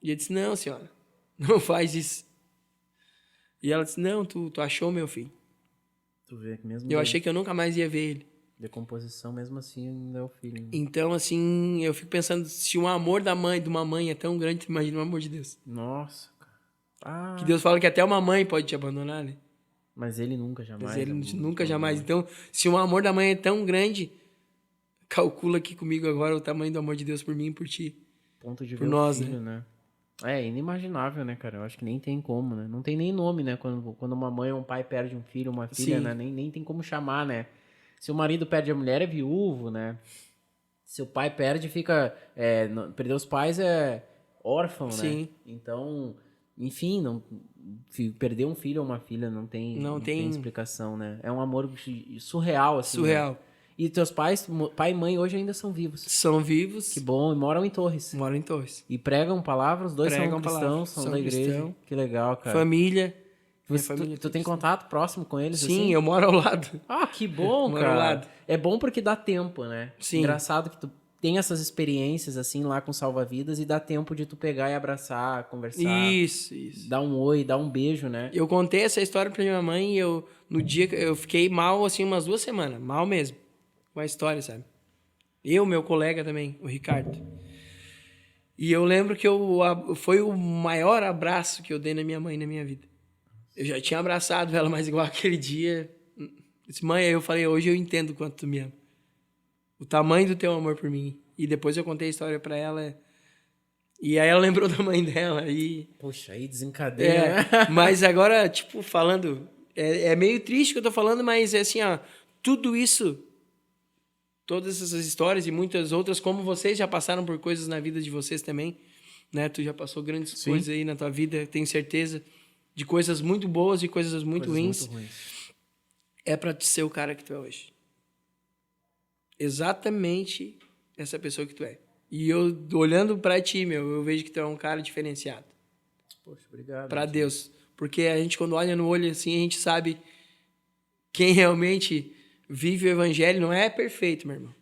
E eu disse, não, senhora. Não faz isso. E ela disse, não, tu achou meu filho. Tu vê que mesmo. Eu achei que eu nunca mais ia ver ele. Decomposição, mesmo assim, ainda é o filho. Né? Então, assim, eu fico pensando, se o amor de uma mãe é tão grande, tu imagina o amor de Deus. Nossa, cara. Ah, Que Deus fala que até uma mãe pode te abandonar, né? mas ele nunca jamais. Mas ele nunca jamais. Então, se o amor da mãe é tão grande, calcula aqui comigo agora o tamanho do amor de Deus por mim e por ti. Ponto de por ver nós, o filho, né? É inimaginável, né, cara? Eu acho que nem tem como, né? Não tem nem nome, né? Quando uma mãe ou um pai perde um filho, uma filha, Sim. né? Nem tem como chamar, né? Se o marido perde a mulher, é viúvo, né? Se o pai perde, fica... perder os pais é órfão, né? Sim. Então, enfim, perder um filho ou uma filha não tem explicação, né? É um amor surreal, assim. Surreal. Né? E teus pais, pai e mãe, hoje ainda são vivos. São vivos. Que bom, e moram em Torres. Moram em Torres. E pregam palavras, os dois Pregam são cristãos, palavras, são são da igreja. cristão. Que legal, cara. Família. Minha família Tu tem contato próximo com eles? Sim, assim? eu moro ao lado. Ah, que bom, Moro ao cara. lado. É bom porque dá tempo, né? Sim. Engraçado que tu tem essas experiências, assim, lá com salva-vidas e dá tempo de tu pegar e abraçar, conversar. Isso. Dar um oi, dar um beijo, né? Eu contei essa história pra minha mãe e no dia que eu fiquei mal, assim, umas 2 semanas. Mal mesmo. Com a história, sabe? Meu colega também, o Ricardo. E eu lembro que foi o maior abraço que eu dei na minha mãe na minha vida. Eu já tinha abraçado ela, mas igual aquele dia... Disse, mãe, aí eu falei, hoje eu entendo o quanto tu me ama. O tamanho do teu amor por mim. E depois eu contei a história pra ela. E aí ela lembrou da mãe dela. E... Poxa, aí desencadeia, né? Mas agora, tipo, falando... É meio triste o que eu tô falando, mas é assim, ó... Tudo isso... Todas essas histórias e muitas outras, como vocês já passaram por coisas na vida de vocês também, né? Tu já passou grandes coisas aí na tua vida, tenho certeza, de coisas muito boas e coisas muito ruins. É pra te ser o cara que tu é hoje. Exatamente essa pessoa que tu é. E eu, olhando pra ti, eu vejo que tu é um cara diferenciado. Poxa, obrigado. Pra Deus. Porque a gente, quando olha no olho assim, a gente sabe quem realmente vive o evangelho. Não é perfeito, meu irmão.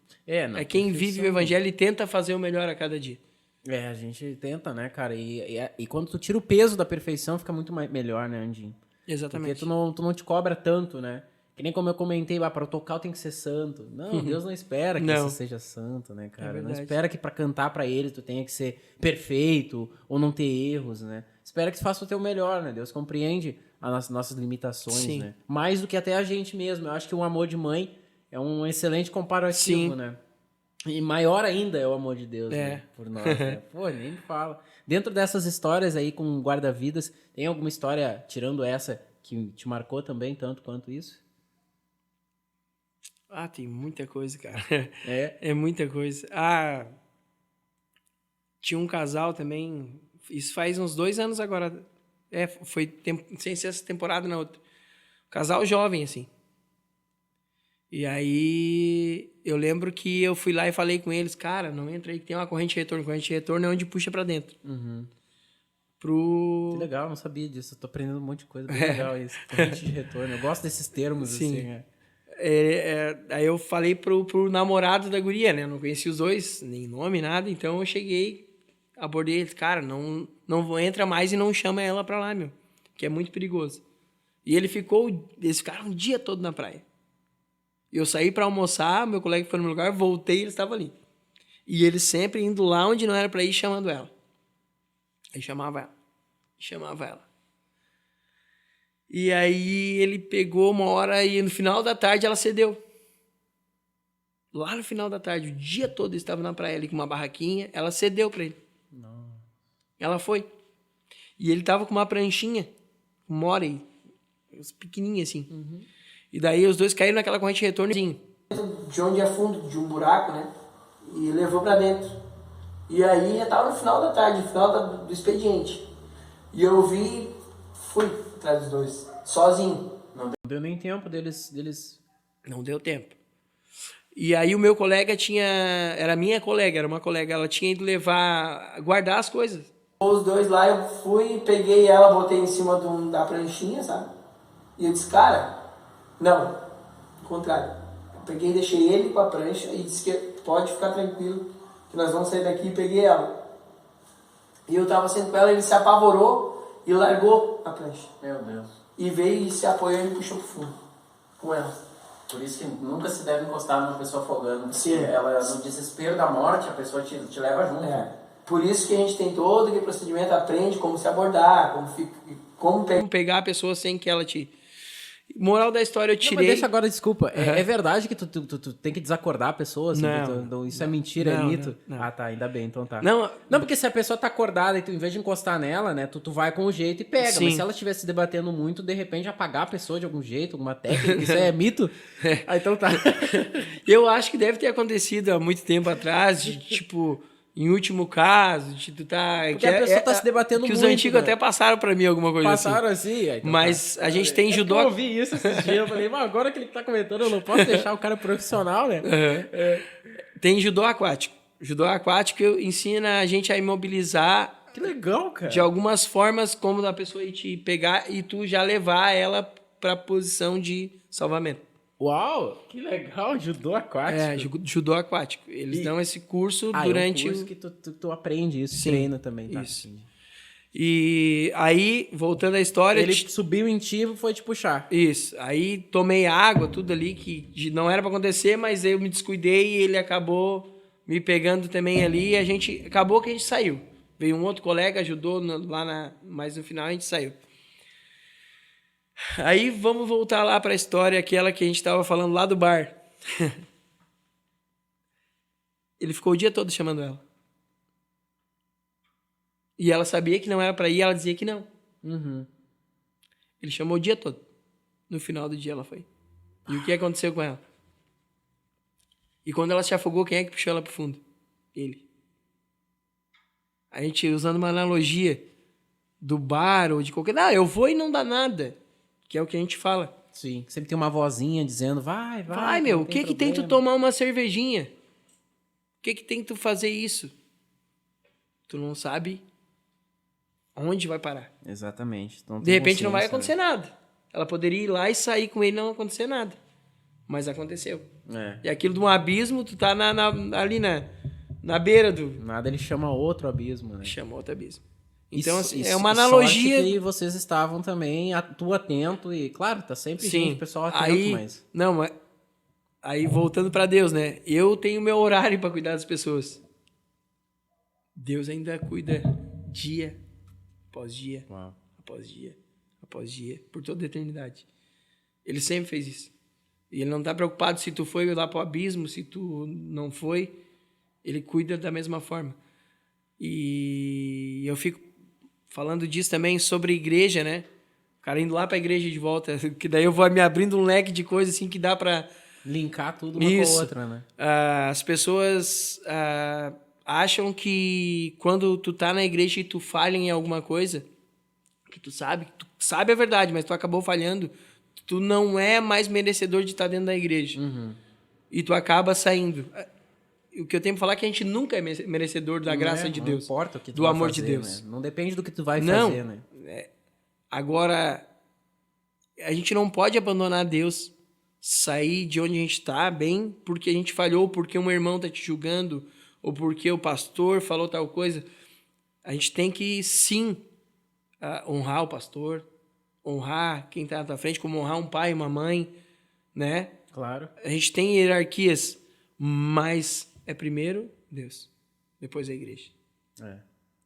Não, é quem vive o evangelho e tenta fazer o melhor a cada dia. A gente tenta, né, cara? E quando tu tira o peso da perfeição, fica muito melhor, né, Andinho? Exatamente. Porque tu não te cobra tanto, né? Que nem como eu comentei, para tocar eu tenho que ser santo. Não, Deus não espera que você seja santo, né, cara? Não espera que para cantar para ele tu tenha que ser perfeito ou não ter erros, né? Espera que tu faça o teu melhor, né? Deus compreende as nossas limitações, né? Mais do que até a gente mesmo. Eu acho que o amor de mãe é um excelente comparativo, né? E maior ainda é o amor de Deus, né? Por nós, né? Pô, nem me fala. Dentro dessas histórias aí com guarda-vidas, tem alguma história, tirando essa, que te marcou também, tanto quanto isso? Tem muita coisa, cara. É muita coisa. Tinha um casal também, isso faz uns 2 anos agora. Foi sem ser essa temporada na outra. Casal jovem, assim. E aí, eu lembro que eu fui lá e falei com eles, cara, não entra aí que tem uma corrente de retorno. Corrente de retorno é onde puxa pra dentro. Que legal, não sabia disso. Eu tô aprendendo um monte de coisa. Bem legal isso. Corrente de retorno. Eu gosto desses termos, assim. Aí eu falei pro namorado da guria, né? Eu não conhecia os dois, nem nome, nada. Então eu cheguei, abordei eles. Cara, não entra mais e não chama ela pra lá, que é muito perigoso. E eles ficaram um dia todo na praia. Eu saí pra almoçar, meu colega foi no meu lugar, voltei e eles estavam ali. E eles sempre indo lá onde não era pra ir, chamando ela. Aí chamava ela. E aí ele pegou uma hora e no final da tarde ela cedeu. Lá no final da tarde, o dia todo ele estava na praia ali com uma barraquinha, ela cedeu pra ele. Não. Ela foi. E ele tava com uma pranchinha, uma pequenininha assim. E daí os dois caíram naquela corrente de retorno. De onde é fundo, de um buraco, né? E levou pra dentro. E aí já tava no final da tarde, no final do expediente. E eu fui atrás dos dois, sozinho. Não deu nem tempo deles... Não deu tempo. E aí o meu colega era minha colega, era uma colega, ela tinha ido guardar as coisas. Os dois lá, eu fui, peguei ela, botei em cima da pranchinha, sabe? E eu disse, cara, não, ao contrário. Eu peguei e deixei ele com a prancha e disse que pode ficar tranquilo, que nós vamos sair daqui, e peguei ela. E eu tava saindo com ela, ele se apavorou e largou a prancha. Meu Deus. E veio e se apoiou e puxou pro fundo com ela. Por isso que nunca se deve encostar numa pessoa afogando. Sim. Ela, no desespero da morte, a pessoa te leva junto. Por isso que a gente tem todo aquele procedimento, aprende como se abordar, como pegar a pessoa sem que ela te... Moral da história, eu tirei... Não, mas deixa agora, desculpa. É verdade que tu tem que desacordar a pessoa? Assim, não. Isso é mentira, é mito? Não. Ah, tá, ainda bem, então tá. Não, porque se a pessoa tá acordada e tu, em vez de encostar nela, né, tu vai com o jeito e pega. Sim. Mas se ela estiver se debatendo muito, de repente apagar a pessoa de algum jeito, alguma técnica, isso é mito? Ah, então tá. Eu acho que deve ter acontecido há muito tempo atrás, de tipo... Em último caso, de tu tá... Porque a pessoa tá se debatendo muito. Que os antigos até passaram pra mim alguma coisa passaram assim? Então mas tá. A gente tem judô... Eu ouvi isso esses dias, eu falei, mas agora que ele tá comentando, eu não posso deixar o cara profissional, né? Tem judô aquático. Judô aquático ensina a gente a imobilizar Que legal, cara. De algumas formas, como a pessoa ir te pegar e tu já levar ela pra posição de salvamento. Uau, que legal, judô aquático. Judô aquático. Eles dão esse curso durante... É um curso que tu aprende isso, Sim, treina também, tá? isso. E aí, voltando à história... Ele subiu em ti e foi te puxar. Isso. Aí tomei água, tudo ali que não era pra acontecer, mas eu me descuidei e ele acabou me pegando também ali e acabou que a gente saiu. Veio um outro colega, ajudou mas no final a gente saiu. Aí vamos voltar lá pra história, aquela que a gente tava falando lá do bar. Ele ficou o dia todo chamando ela. E ela sabia que não era pra ir, ela dizia que não. Uhum. Ele chamou o dia todo. No final do dia ela foi. E o que aconteceu com ela? E quando ela se afogou, quem é que puxou ela pro fundo? Ele. A gente usando uma analogia do bar ou de qualquer... Não, eu vou e não dá nada. Que é o que a gente fala. Sim, sempre tem uma vozinha dizendo, vai. Vai, meu, o que tem tu tomar uma cervejinha? O que tem tu fazer isso? Tu não sabe onde vai parar. Exatamente. Então, De repente não vai acontecer nada. Ela poderia ir lá e sair com ele e não acontecer nada. Mas aconteceu. É. E aquilo de um abismo, tu tá ali na beira do... Nada, ele chama outro abismo, né? Chama outro abismo. Então, Isso, assim, é uma analogia... Sorte que vocês estavam também, tu atento e, claro, tá sempre Sim. gente, pessoal atento, Aí, mas... Não, mas... Aí, voltando pra Deus, né? Eu tenho meu horário pra cuidar das pessoas. Deus ainda cuida dia após dia, Uau. após dia, por toda a eternidade. Ele sempre fez isso. E ele não tá preocupado se tu foi lá pro abismo, se tu não foi. Ele cuida da mesma forma. E eu fico falando disso também sobre igreja, né? O cara indo lá pra igreja de volta, que daí eu vou me abrindo um leque de coisas assim que dá pra... Linkar tudo uma com a outra, né? As pessoas acham que quando tu tá na igreja e tu falha em alguma coisa, que tu sabe a verdade, mas tu acabou falhando, tu não é mais merecedor de estar dentro da igreja. Uhum. E tu acaba saindo. O que eu tenho pra falar é que a gente nunca é merecedor da graça de Deus. Não importa o que tu do vai amor fazer, de Deus. Né? Não depende do que tu vai Não. fazer, né? Agora, a gente não pode abandonar Deus, sair de onde a gente está bem porque a gente falhou, porque um irmão tá te julgando, ou porque o pastor falou tal coisa. A gente tem que, sim, honrar o pastor, honrar quem está na tua frente, como honrar um pai, uma mãe, né? Claro. A gente tem hierarquias, mas é primeiro Deus, depois a igreja.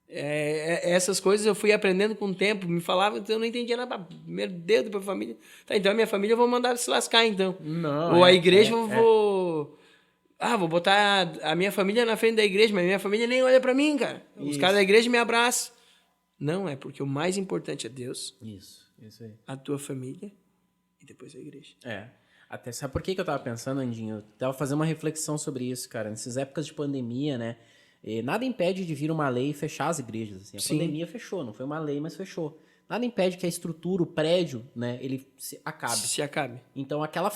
Essas coisas eu fui aprendendo com o tempo, me falava, eu não entendia nada. Primeiro Deus, depois a família. Tá, então a minha família eu vou mandar se lascar, então. Não, ou a igreja eu vou... vou botar a minha família na frente da igreja, mas minha família nem olha pra mim, cara. Os caras da igreja me abraçam. Não, é porque o mais importante é Deus. Isso aí. A tua família e depois a igreja. Até sabe por que eu tava pensando, Andinho? Eu tava fazendo uma reflexão sobre isso, cara. Nessas épocas de pandemia, né? Nada impede de vir uma lei e fechar as igrejas. Assim. A pandemia fechou, não foi uma lei, mas fechou. Nada impede que a estrutura, o prédio, né, ele se acabe. Então, aquela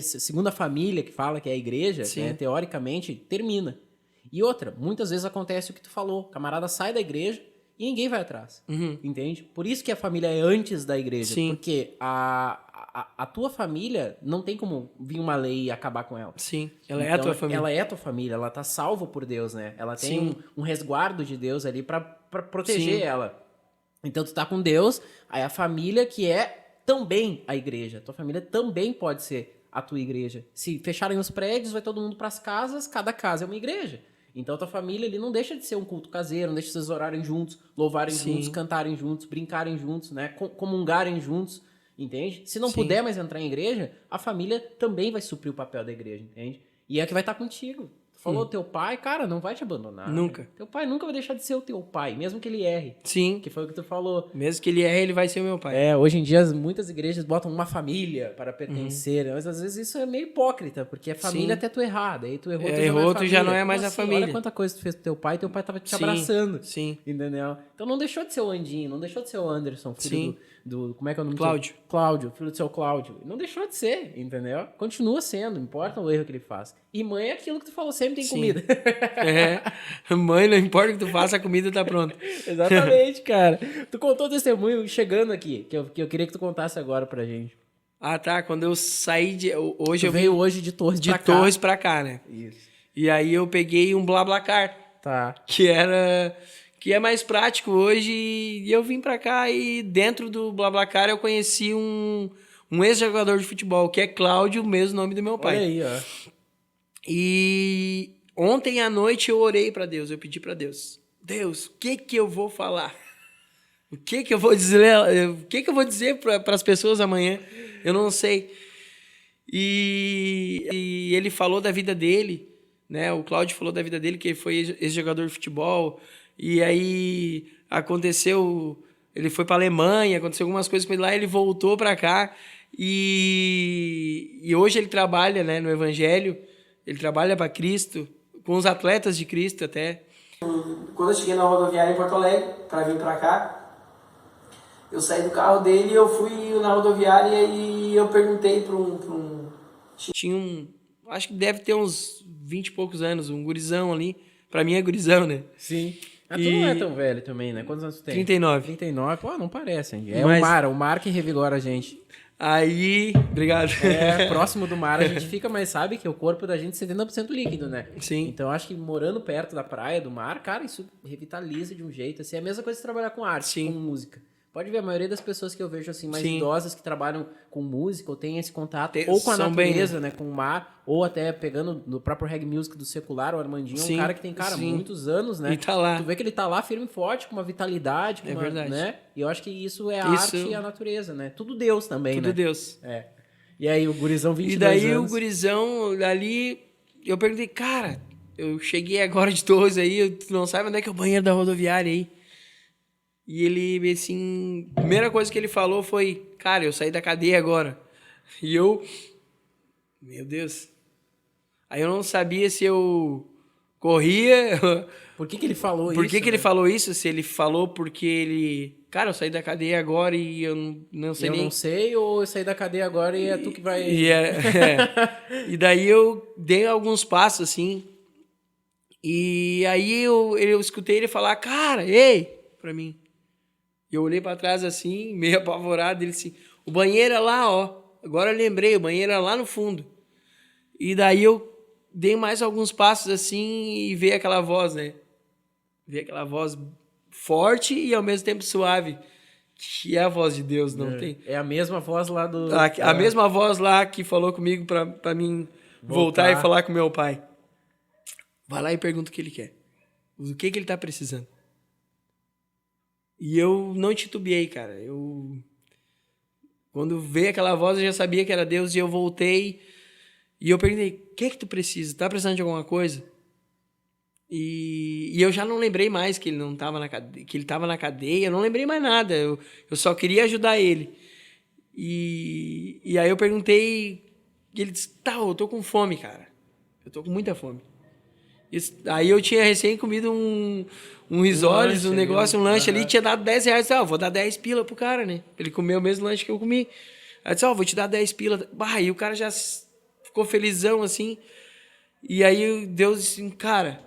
segunda família que fala que é a igreja, né, teoricamente, termina. E outra, muitas vezes acontece o que tu falou. O camarada sai da igreja e ninguém vai atrás. Entende? Por isso que a família é antes da igreja. Sim. Porque a tua família não tem como vir uma lei e acabar com ela. Sim, ela é a tua família. Ela é a tua família, ela tá salva por Deus, né? Ela tem um resguardo de Deus ali pra proteger ela. Então tu tá com Deus, aí a família que é também a igreja. Tua família também pode ser a tua igreja. Se fecharem os prédios, vai todo mundo pras casas, cada casa é uma igreja. Então a tua família ali não deixa de ser um culto caseiro, não deixa de vocês orarem juntos, louvarem juntos, cantarem juntos, brincarem juntos, né? Comungarem juntos. Entende? Se não puder mais entrar em igreja, a família também vai suprir o papel da igreja, entende? E é que vai estar contigo. Tu falou, teu pai, cara, não vai te abandonar. Nunca. Né? Teu pai nunca vai deixar de ser o teu pai, mesmo que ele erre. Sim. Que foi o que tu falou. Mesmo que ele erre, ele vai ser o meu pai. Hoje em dia muitas igrejas botam uma família para pertencer, mas às vezes isso é meio hipócrita, porque a família até tu errar, daí tu errou, tu já não é mais a família. Olha quanta coisa tu fez pro teu pai tava te abraçando. Sim. Entendeu? Então não deixou de ser o Andinho, não deixou de ser o Anderson, filho do como é que é o nome Cláudio. Cláudio, filho do seu Cláudio. Não deixou de ser, entendeu? Continua sendo, não importa o erro que ele faz. E mãe é aquilo que tu falou sempre, sempre tem Sim. comida. Mãe, não importa o que tu faça, a comida tá pronta. Exatamente, cara. Tu contou o testemunho chegando aqui, que eu queria que tu contasse agora pra gente. Ah, tá. Quando eu saí de... Hoje Tu eu veio vim hoje de Torres de pra cá. Torres pra cá, né? Isso. E aí eu peguei um BlaBlaCar, Tá. que é mais prático hoje, e eu vim pra cá e dentro do BlaBlaCar eu conheci um ex-jogador de futebol, que é Cláudio, o mesmo nome do meu pai. Olha aí, ó. E ontem à noite eu orei pra Deus, eu pedi pra Deus, Deus, o que eu vou falar? O que eu vou dizer? O que eu vou dizer para as pessoas amanhã? Eu não sei. E ele falou da vida dele, né? O Cláudio falou da vida dele, que foi ex-jogador de futebol. E aí aconteceu, ele foi para Alemanha, aconteceu algumas coisas com ele lá, ele voltou para cá e hoje ele trabalha, né, no Evangelho. Ele trabalha para Cristo, com os atletas de Cristo até. Quando eu cheguei na rodoviária em Porto Alegre para vir para cá, eu saí do carro dele, eu fui na rodoviária e eu perguntei para um... Tinha acho que deve ter uns 20 e poucos anos, um gurizão ali. Pra mim é gurizão, né? Sim. Ah, tu não é tão velho também, né? Quantos anos tu tem? 39. 39? Pô, não parece, hein? É Mas... o Mar que revigora a gente. Aí, obrigado. Próximo do mar a gente fica, mas sabe que o corpo da gente é 70% líquido, né? Sim. Então acho que morando perto da praia, do mar, cara, isso revitaliza de um jeito, assim. É a mesma coisa que trabalhar com arte, Sim. com música. Pode ver, a maioria das pessoas que eu vejo assim, mais Sim. idosas que trabalham com música ou têm esse contato ou com a são natureza, bem, né? Com o mar, ou até pegando no próprio reggae music do secular, o Armandinho é um Sim, cara que tem, cara, sim. muitos anos, né? E tá lá. Tu vê que ele tá lá firme e forte, com uma vitalidade, com É uma, verdade. né? E eu acho que isso é a Isso- arte e a natureza, né? Tudo Deus também, Tudo né? Deus. É. E aí, o gurizão 22 E daí anos. o gurizão ali, eu perguntei, cara, eu cheguei agora de Torres aí, tu não sabe onde é que é o banheiro da rodoviária aí? E ele, assim, a primeira coisa que ele falou foi, cara, eu saí da cadeia agora. E eu, meu Deus. Aí eu não sabia se eu corria, Por que ele falou por isso? que ele né? falou isso, se ele falou porque ele, cara, eu saí da cadeia agora e eu não sei Eu nem... não sei, ou eu saí da cadeia agora e é tu que vai... E daí eu dei alguns passos, assim, e aí eu escutei ele falar, cara, ei, pra mim. E eu olhei pra trás, assim, meio apavorado, ele assim, o banheiro é lá, ó. Agora eu lembrei, o banheiro é lá no fundo. E daí eu dei mais alguns passos, assim, e veio aquela voz, né? Veio aquela voz forte e ao mesmo tempo suave, que é a voz de Deus, não tem... É a mesma voz lá do... A mesma voz lá que falou comigo pra mim voltar e falar com meu pai. Vai lá e pergunta o que ele quer. O que ele tá precisando. E eu não titubeei, cara. Quando veio aquela voz, eu já sabia que era Deus e eu voltei e eu perguntei, o que tu precisa? Tá precisando de alguma coisa? E eu já não lembrei mais que ele não tava na cadeia, que ele tava na cadeia, eu não lembrei mais nada. Eu só queria ajudar ele. E aí eu perguntei, e ele disse, tá, eu tô com fome, cara. Eu tô com muita fome. Aí eu tinha recém comido um risoles, um negócio, um lanche ali, tinha dado 10 reais. Eu vou dar 10 pila pro cara, né? Ele comeu o mesmo lanche que eu comi. Aí eu disse, vou te dar 10 pila. E o cara já ficou felizão, assim. E aí Deus disse, cara,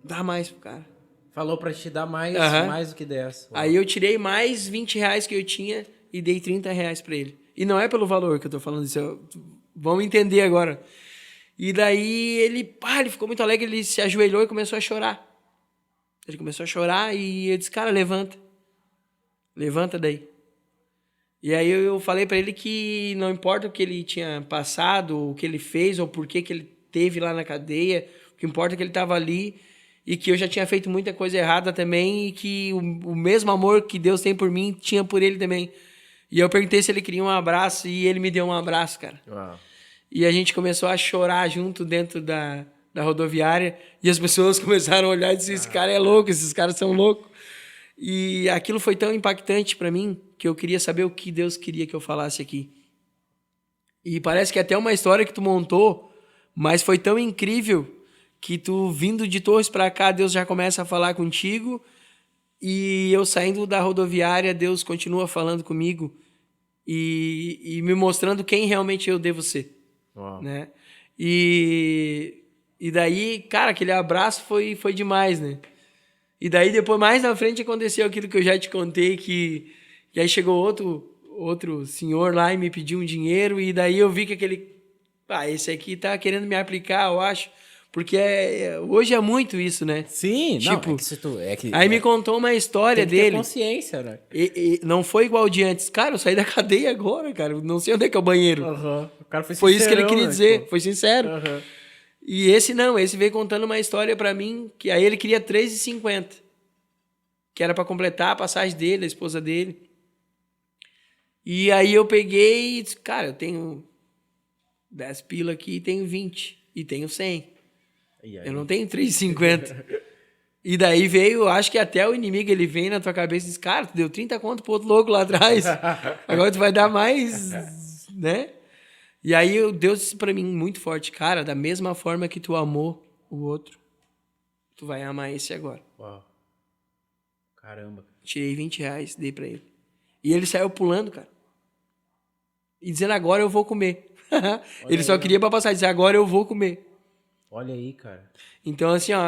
dá mais pro cara. Falou pra te dar mais, mais do que 10. Aí eu tirei mais 20 reais que eu tinha e dei 30 reais pra ele. E não é pelo valor que eu tô falando isso, vamos entender agora. E daí ele ficou muito alegre, ele se ajoelhou e começou a chorar. Ele começou a chorar e eu disse, cara, levanta. Levanta daí. E aí eu falei pra ele que não importa o que ele tinha passado, o que ele fez, ou por que ele teve lá na cadeia, o que importa é que ele estava ali e que eu já tinha feito muita coisa errada também e que o mesmo amor que Deus tem por mim, tinha por ele também. E eu perguntei se ele queria um abraço e ele me deu um abraço, cara. Uau. E a gente começou a chorar junto dentro da rodoviária e as pessoas começaram a olhar e dizer, esse cara é louco, esses caras são loucos. E aquilo foi tão impactante para mim que eu queria saber o que Deus queria que eu falasse aqui. E parece que é até uma história que tu montou, mas foi tão incrível que tu vindo de Torres para cá, Deus já começa a falar contigo e eu saindo da rodoviária, Deus continua falando comigo e me mostrando quem realmente eu devo ser. Uau. Né? E E daí, cara, aquele abraço foi demais, né? E daí, depois, mais na frente, aconteceu aquilo que eu já te contei, que aí chegou outro senhor lá e me pediu um dinheiro, e daí eu vi que esse aqui tá querendo me aplicar, eu acho. Porque hoje é muito isso, né? Sim, tipo, não, é que se tu... É que, aí me contou uma história tem que ter dele. consciência, né? E não foi igual de antes. Cara, eu saí da cadeia agora, cara. Não sei onde é que é o banheiro. O cara foi Foi isso que ele queria né, dizer. tipo... Foi sincero. E esse veio contando uma história pra mim, que aí ele queria R$3,50. Que era pra completar a passagem dele, da esposa dele. E aí eu peguei e disse, cara, eu tenho 10 pila aqui e tenho 20. E tenho 100. Eu não tenho 3,50. E daí veio, acho que até o inimigo, ele vem na tua cabeça e diz, cara, tu deu 30 conto pro outro louco lá atrás. Agora tu vai dar mais, né? E aí Deus disse pra mim muito forte, cara, da mesma forma que tu amou o outro, tu vai amar esse agora. Uau. Caramba. Tirei R$20, dei pra ele. E ele saiu pulando, cara. E dizendo, agora eu vou comer. Ele só queria pra passar, dizer, agora eu vou comer. Olha aí, cara. Então, assim, ó,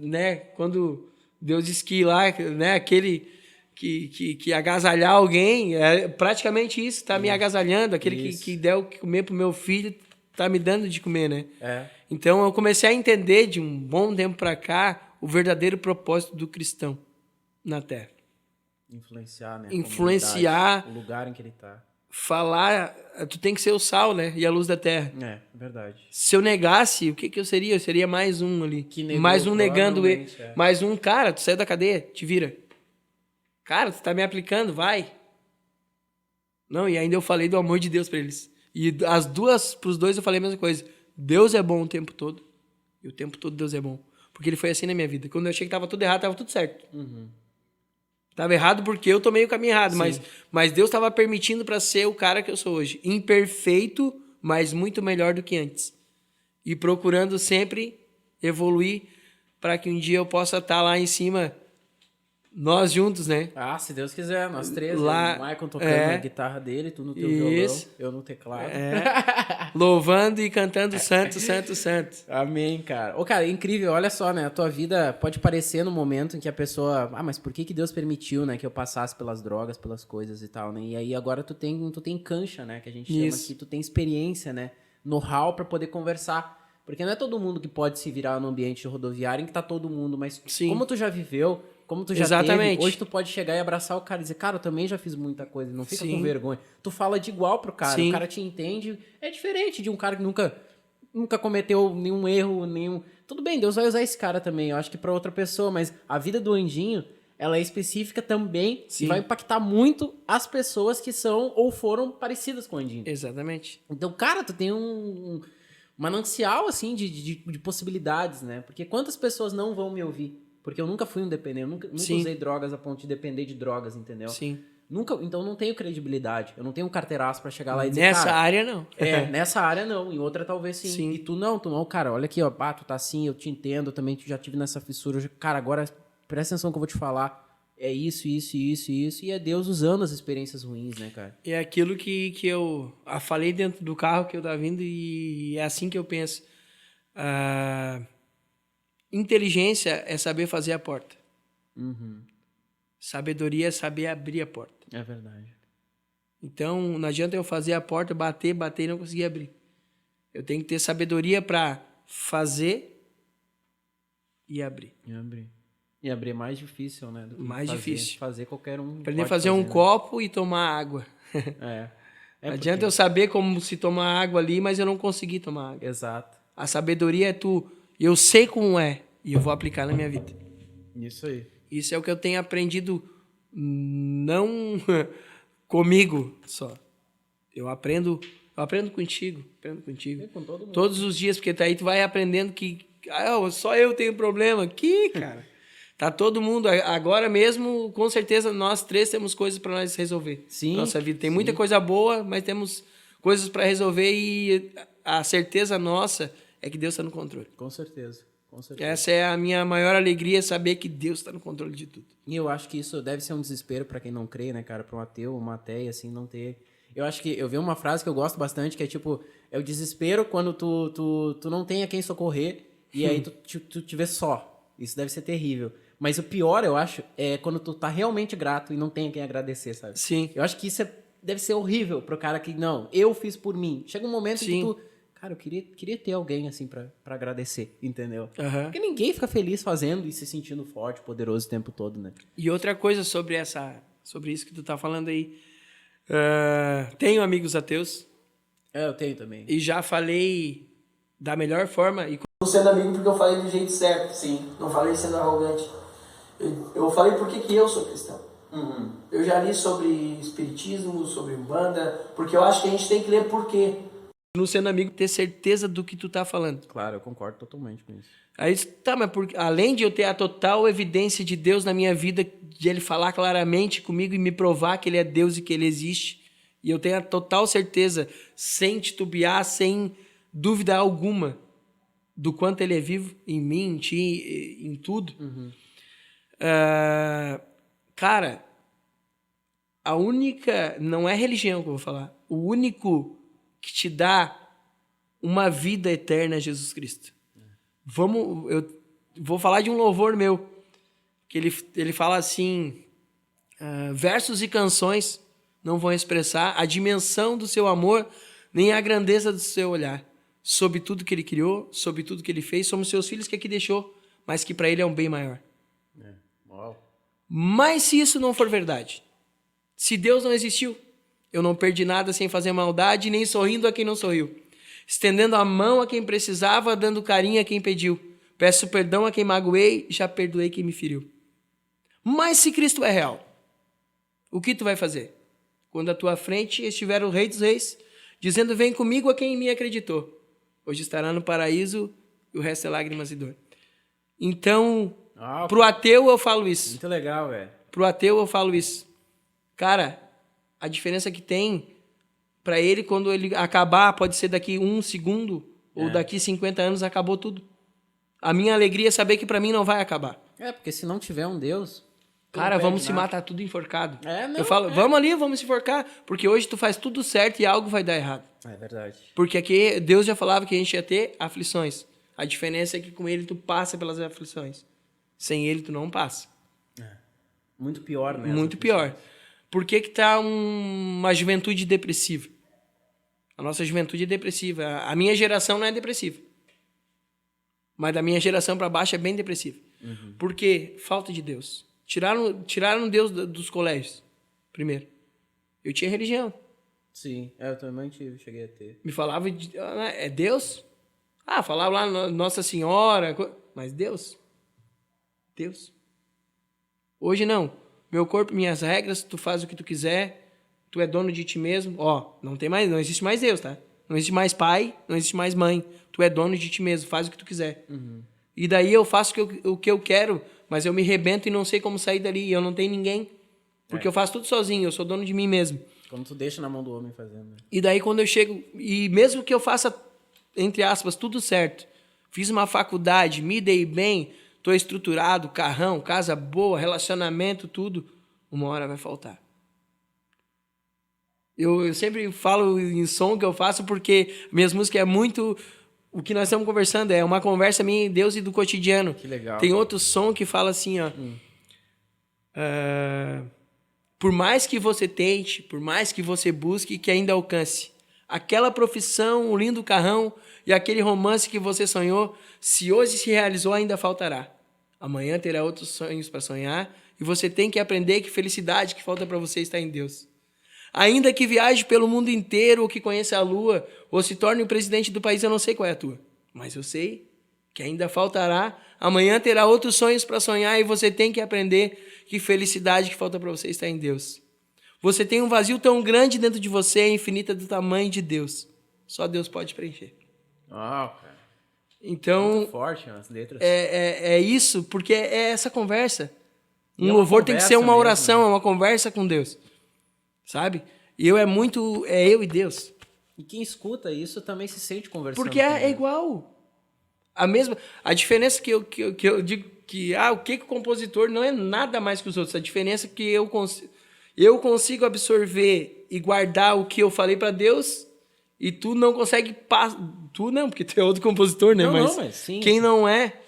né, quando Deus diz que lá, né, aquele que agasalhar alguém, é praticamente isso, tá me agasalhando, aquele que der o que comer pro meu filho, tá me dando de comer, né? É. Então, eu comecei a entender de um bom tempo pra cá o verdadeiro propósito do cristão na Terra. Influenciar, né? Influenciar. O lugar em que ele tá. Falar, tu tem que ser o sal, né? E a luz da terra. É verdade. Se eu negasse, o que eu seria? Eu seria mais um ali. Que negou, mais um negando ele. É. Mais um, cara, tu saiu da cadeia, te vira. Cara, tu tá me aplicando, vai. Não, e ainda eu falei do amor de Deus pra eles. E pros dois eu falei a mesma coisa. Deus é bom o tempo todo. E o tempo todo Deus é bom. Porque ele foi assim na minha vida. Quando eu achei que tava tudo errado, tava tudo certo. Tava errado porque eu tomei o caminho errado, mas Deus estava permitindo para ser o cara que eu sou hoje. Imperfeito, mas muito melhor do que antes. E procurando sempre evoluir para que um dia eu possa estar lá em cima, nós juntos, né? Ah, se Deus quiser, nós três. Lá, O Maicon tocando a guitarra dele, tu no teu violão, eu no teclado. Louvando e cantando santo, santo, santo. Amém, cara. Ô, cara, é incrível, olha só, né? A tua vida pode parecer no momento em que a pessoa... Ah, mas por que Deus permitiu, né? Que eu passasse pelas drogas, pelas coisas e tal, né? E aí agora tu tem cancha, né? Que a gente chama aqui, tu tem experiência, né? Know-how pra poder conversar. Porque não é todo mundo que pode se virar no ambiente rodoviário em que tá todo mundo, mas como tu já viveu... Como tu já teve, hoje tu pode chegar e abraçar o cara e dizer, cara, eu também já fiz muita coisa, não fica com vergonha. Tu fala de igual pro cara, o cara te entende. É diferente de um cara que nunca cometeu nenhum erro, nenhum... Tudo bem, Deus vai usar esse cara também, eu acho que pra outra pessoa, mas a vida do Andinho, ela é específica também e vai impactar muito as pessoas que são ou foram parecidas com o Andinho. Exatamente. Então, cara, tu tem um manancial, assim, de possibilidades, né? Porque quantas pessoas não vão me ouvir? Porque eu nunca fui um dependente, eu nunca usei drogas a ponto de depender de drogas, entendeu? Sim. Então não tenho credibilidade. Eu não tenho um carteiraço pra chegar lá e dizer, nessa área, não. Nessa área não. Em outra talvez sim. E tu não, cara, olha aqui, ó, tu tá assim, eu te entendo, eu também já tive nessa fissura. Cara, agora presta atenção que eu vou te falar. É isso, isso, isso, isso. E é Deus usando as experiências ruins, né, cara? É aquilo que eu falei dentro do carro que eu tava vindo e é assim que eu penso. Inteligência é saber fazer a porta. Sabedoria é saber abrir a porta. É verdade. Então, não adianta eu fazer a porta, bater e não conseguir abrir. Eu tenho que ter sabedoria para fazer e abrir. E abrir é mais difícil, né? Do que mais difícil. Fazer qualquer um. Aprender a fazer um copo e tomar água. Não adianta eu saber como se tomar água ali, mas eu não consegui tomar água. Exato. A sabedoria é eu sei como é e eu vou aplicar na minha vida. Isso aí. Isso é o que eu tenho aprendido, não comigo só. Eu aprendo contigo. Com todo mundo. Todos os dias, porque aí tu vai aprendendo que só eu tenho problema. Aqui, cara. Tá todo mundo, agora mesmo, com certeza, nós três temos coisas para nós resolver. Sim. Nossa vida tem muita coisa boa, mas temos coisas para resolver e a certeza nossa é que Deus está no controle. Com certeza. Essa é a minha maior alegria, saber que Deus está no controle de tudo. E eu acho que isso deve ser um desespero para quem não crê, né, cara? Para um ateu, uma ateia, assim, não ter... Eu acho que... Eu vi uma frase que eu gosto bastante, que é tipo... É o desespero quando tu não tem a quem socorrer e aí tu te vê só. Isso deve ser terrível. Mas o pior, eu acho, é quando tu tá realmente grato e não tem a quem agradecer, sabe? Sim. Eu acho que isso deve ser horrível pro cara que, não, eu fiz por mim. Chega um momento Sim. que tu... Cara, eu queria ter alguém assim pra agradecer, entendeu? Aham. Porque ninguém fica feliz fazendo e se sentindo forte, poderoso o tempo todo, né? E outra coisa sobre isso que tu tá falando aí. Tenho amigos ateus É, eu tenho também. e já falei da melhor forma. E sendo amigo porque eu falei do jeito certo. Sim. Não falei sendo arrogante. Eu falei porque que eu sou cristão. Uhum. Eu já li sobre espiritismo, sobre umbanda, porque eu acho que a gente tem que ler por quê. No sendo amigo, ter certeza do que tu tá falando. Claro, eu concordo totalmente com isso. Aí, tá, mas além de eu ter a total evidência de Deus na minha vida, de Ele falar claramente comigo e me provar que Ele é Deus e que Ele existe, e eu tenho a total certeza, sem titubear, sem dúvida alguma, do quanto Ele é vivo em mim, em ti, em tudo. Uhum. Cara, a única... Não é religião que eu vou falar. O único que te dá uma vida eterna é Jesus Cristo. Eu vou falar de um louvor meu, que ele fala assim, versos e canções não vão expressar a dimensão do seu amor, nem a grandeza do seu olhar. Sobre tudo que ele criou, sobre tudo que ele fez, somos seus filhos que aqui deixou, mas que para ele é um bem maior. Uau. Mas se isso não for verdade, se Deus não existiu, eu não perdi nada sem fazer maldade, nem sorrindo a quem não sorriu. Estendendo a mão a quem precisava, dando carinho a quem pediu. Peço perdão a quem magoei, já perdoei quem me feriu. Mas se Cristo é real, o que tu vai fazer? Quando à tua frente estiver o Rei dos Reis, dizendo, vem comigo a quem em mim acreditou. Hoje estará no paraíso e o resto é lágrimas e dor. Então, pro ateu eu falo isso. Muito legal, velho. Pro ateu eu falo isso. Cara, a diferença que tem para ele, quando ele acabar, pode ser daqui 1 segundo ou daqui 50 anos, acabou tudo. A minha alegria é saber que para mim não vai acabar. Porque se não tiver um Deus... Cara, vamos se matar tudo enforcado. Não, eu falo, vamos ali, vamos se enforcar, porque hoje tu faz tudo certo e algo vai dar errado. É verdade. Porque aqui Deus já falava que a gente ia ter aflições. A diferença é que com ele tu passa pelas aflições. Sem ele tu não passa. Muito pior, né? Muito pior. Por que tá uma juventude depressiva? A nossa juventude é depressiva. A minha geração não é depressiva. Mas da minha geração para baixo é bem depressiva. Uhum. Por quê? Falta de Deus. Tiraram Deus dos colégios, primeiro. Eu tinha religião. Sim, eu também cheguei a ter. Me falava de... é Deus? Falava lá Nossa Senhora. Mas Deus? Deus. Hoje não. Meu corpo, minhas regras, tu faz o que tu quiser, tu é dono de ti mesmo. Não existe mais Deus, tá? Não existe mais pai, não existe mais mãe. Tu é dono de ti mesmo, faz o que tu quiser. Uhum. E daí eu faço o que eu quero, mas eu me rebento e não sei como sair dali. Eu não tenho ninguém, porque eu faço tudo sozinho, eu sou dono de mim mesmo. Quando tu deixa na mão do homem fazendo. Né? E daí quando eu chego, e mesmo que eu faça, entre aspas, tudo certo, fiz uma faculdade, me dei bem, tô estruturado, carrão, casa boa, relacionamento, tudo, uma hora vai faltar. Eu sempre falo em som que eu faço porque minhas músicas é muito... O que nós estamos conversando é uma conversa minha, Deus e do cotidiano. Que legal. Tem outro som que fala assim, ó. Por mais que você tente, por mais que você busque, que ainda alcance. Aquela profissão, o lindo carrão e aquele romance que você sonhou, se hoje se realizou, ainda faltará. Amanhã terá outros sonhos para sonhar e você tem que aprender que felicidade que falta para você está em Deus. Ainda que viaje pelo mundo inteiro, ou que conheça a lua, ou se torne o presidente do país, eu não sei qual é a tua. Mas eu sei que ainda faltará. Amanhã terá outros sonhos para sonhar e você tem que aprender que felicidade que falta para você está em Deus. Você tem um vazio tão grande dentro de você, é infinita do tamanho de Deus. Só Deus pode preencher. Cara. Então, muito forte as letras. É isso, porque é essa conversa. E louvor tem que ser uma oração, mesmo, né? É uma conversa com Deus. Sabe? E é eu e Deus. E quem escuta isso também se sente conversando. Porque é igual. A diferença que eu digo que o que o compositor não é nada mais que os outros. A diferença é que eu consigo absorver e guardar o que eu falei para Deus e tu não consegue passar... Tu não, porque tu é outro compositor, né? Mas sim. Quem não é,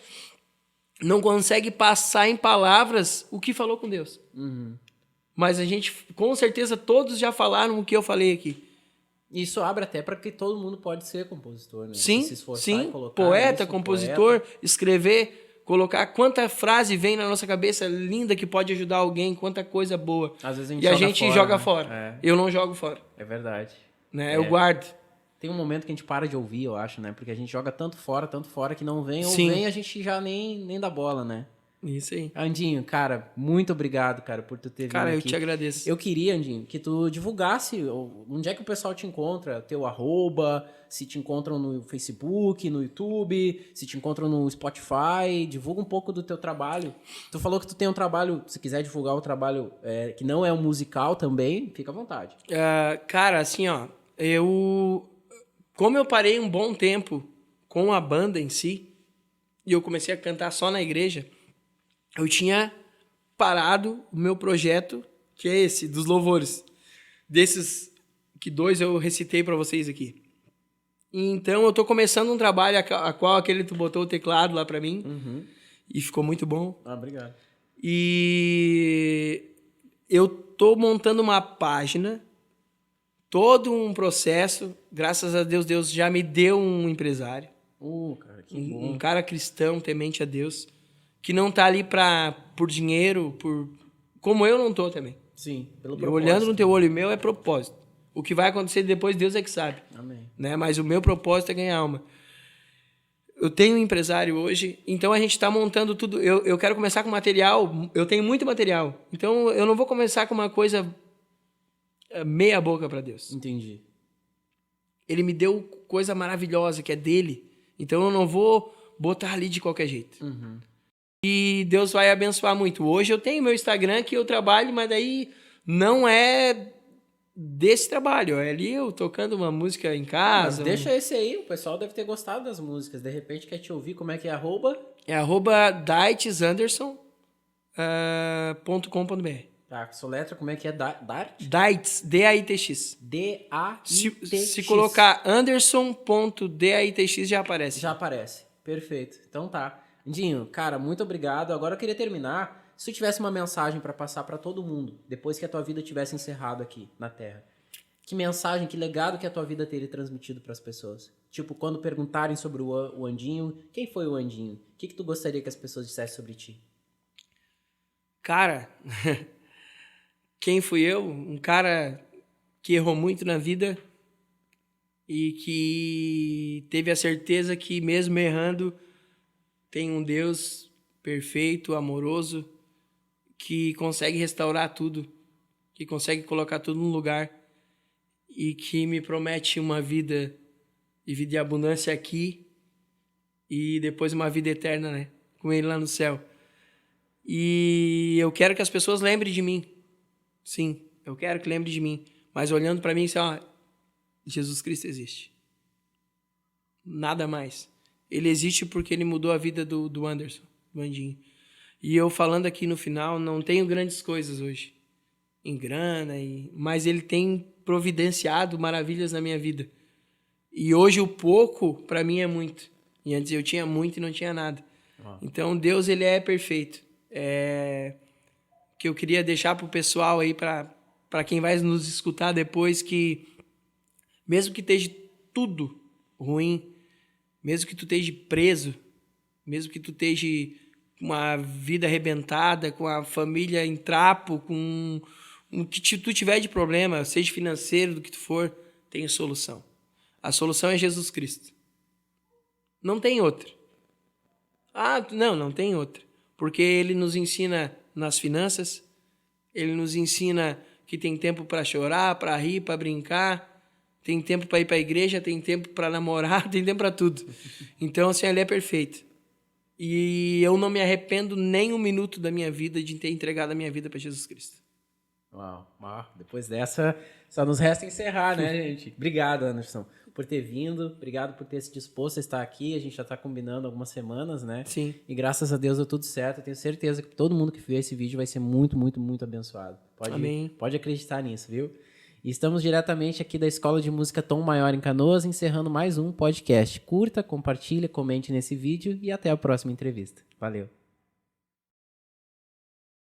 não consegue passar em palavras o que falou com Deus. Mas a gente, com certeza, todos já falaram o que eu falei aqui. Isso abre até para que todo mundo pode ser compositor, né? Sim, se esforçar sim. e colocar Poeta, isso, compositor, escrever, colocar quanta frase vem na nossa cabeça linda que pode ajudar alguém, quanta coisa boa. Às vezes a gente joga né? fora. Eu não jogo fora. É verdade. Né? Eu guardo. Tem um momento que a gente para de ouvir, eu acho, né? Porque a gente joga tanto fora que não vem, Sim. ou vem a gente já nem dá bola, né? Isso aí. Andinho, cara, muito obrigado, cara, por tu ter vindo aqui. Cara, eu te agradeço. Eu queria, Andinho, que tu divulgasse onde é que o pessoal te encontra, teu @, se te encontram no Facebook, no YouTube, se te encontram no Spotify, divulga um pouco do teu trabalho. Tu falou que tu tem um trabalho, se quiser divulgar o trabalho que não é um musical também, fica à vontade. Cara, assim, ó, como eu parei um bom tempo com a banda em si, e eu comecei a cantar só na igreja, eu tinha parado o meu projeto, que é esse, dos louvores. Desses que 2 eu recitei para vocês aqui. Então eu tô começando um trabalho a qual aquele tu botou o teclado lá para mim. E ficou muito bom. Obrigado. E eu tô montando uma página, todo um processo. Graças a Deus, Deus já me deu um empresário. Cara, que bom. Um cara cristão, temente a Deus, que não tá ali por dinheiro, como eu não tô também. Sim, pelo Eu propósito. olhando no teu olho, meu é propósito. O que vai acontecer depois, Deus é que sabe. Amém. Né? Mas o meu propósito é ganhar alma. Eu tenho um empresário hoje, então a gente está montando tudo. Eu quero começar com material, eu tenho muito material. Então eu não vou começar com uma coisa meia boca para Deus. Entendi. Ele me deu coisa maravilhosa que é dele. Então eu não vou botar ali de qualquer jeito. E Deus vai abençoar muito. Hoje eu tenho meu Instagram que eu trabalho, mas daí não é desse trabalho. É ali eu tocando uma música em casa. Mas deixa esse aí, o pessoal deve ter gostado das músicas. De repente quer te ouvir, como é que é? É @daitesanderson.com.br. Tá, soletra, como é que é? Dart? Daitz, D-A-I-T-X. D-A-I-T-X. Se colocar Anderson.datx já aparece. Já aparece. Perfeito. Então tá. Andinho, cara, muito obrigado. Agora eu queria terminar. Se tu tivesse uma mensagem pra passar pra todo mundo, depois que a tua vida tivesse encerrado aqui na Terra, que mensagem, que legado que a tua vida teria transmitido pras pessoas? Tipo, quando perguntarem sobre o Andinho, quem foi o Andinho? O que tu gostaria que as pessoas dissessem sobre ti? Cara, quem fui eu? Um cara que errou muito na vida e que teve a certeza que mesmo errando tem um Deus perfeito, amoroso, que consegue restaurar tudo, que consegue colocar tudo no lugar e que me promete uma vida e vida de abundância aqui e depois uma vida eterna, né? Com ele lá no céu. E eu quero que as pessoas lembrem de mim. Sim, eu quero que lembrem de mim. Mas olhando para mim, assim, ó, Jesus Cristo existe. Nada mais. Ele existe porque ele mudou a vida do Anderson, do Andinho. E eu falando aqui no final, não tenho grandes coisas hoje. Em grana, mas ele tem providenciado maravilhas na minha vida. E hoje o pouco, para mim, é muito. E antes eu tinha muito e não tinha nada. Então Deus, ele é perfeito. Que eu queria deixar pro pessoal aí, para quem vai nos escutar depois, que mesmo que esteja tudo ruim, mesmo que tu esteja preso, mesmo que tu esteja com uma vida arrebentada, com a família em trapo, com o que tu tiver de problema, seja financeiro, do que tu for, tem solução. A solução é Jesus Cristo. Não tem outra. Não tem outra. Porque ele nos ensina nas finanças, ele nos ensina que tem tempo para chorar, para rir, para brincar, tem tempo para ir para a igreja, tem tempo para namorar, tem tempo para tudo. Então, assim, ele é perfeito. E eu não me arrependo nem um minuto da minha vida de ter entregado a minha vida para Jesus Cristo. Uau. Depois dessa, só nos resta encerrar, né, gente? Obrigado, Anderson, por ter vindo. Obrigado por ter se disposto a estar aqui. A gente já está combinando algumas semanas, né? Sim. E graças a Deus deu tudo certo. Eu tenho certeza que todo mundo que ver esse vídeo vai ser muito, muito, muito abençoado. Amém. Pode acreditar nisso, viu? E estamos diretamente aqui da Escola de Música Tom Maior em Canoas, encerrando mais um podcast. Curta, compartilha, comente nesse vídeo e até a próxima entrevista. Valeu!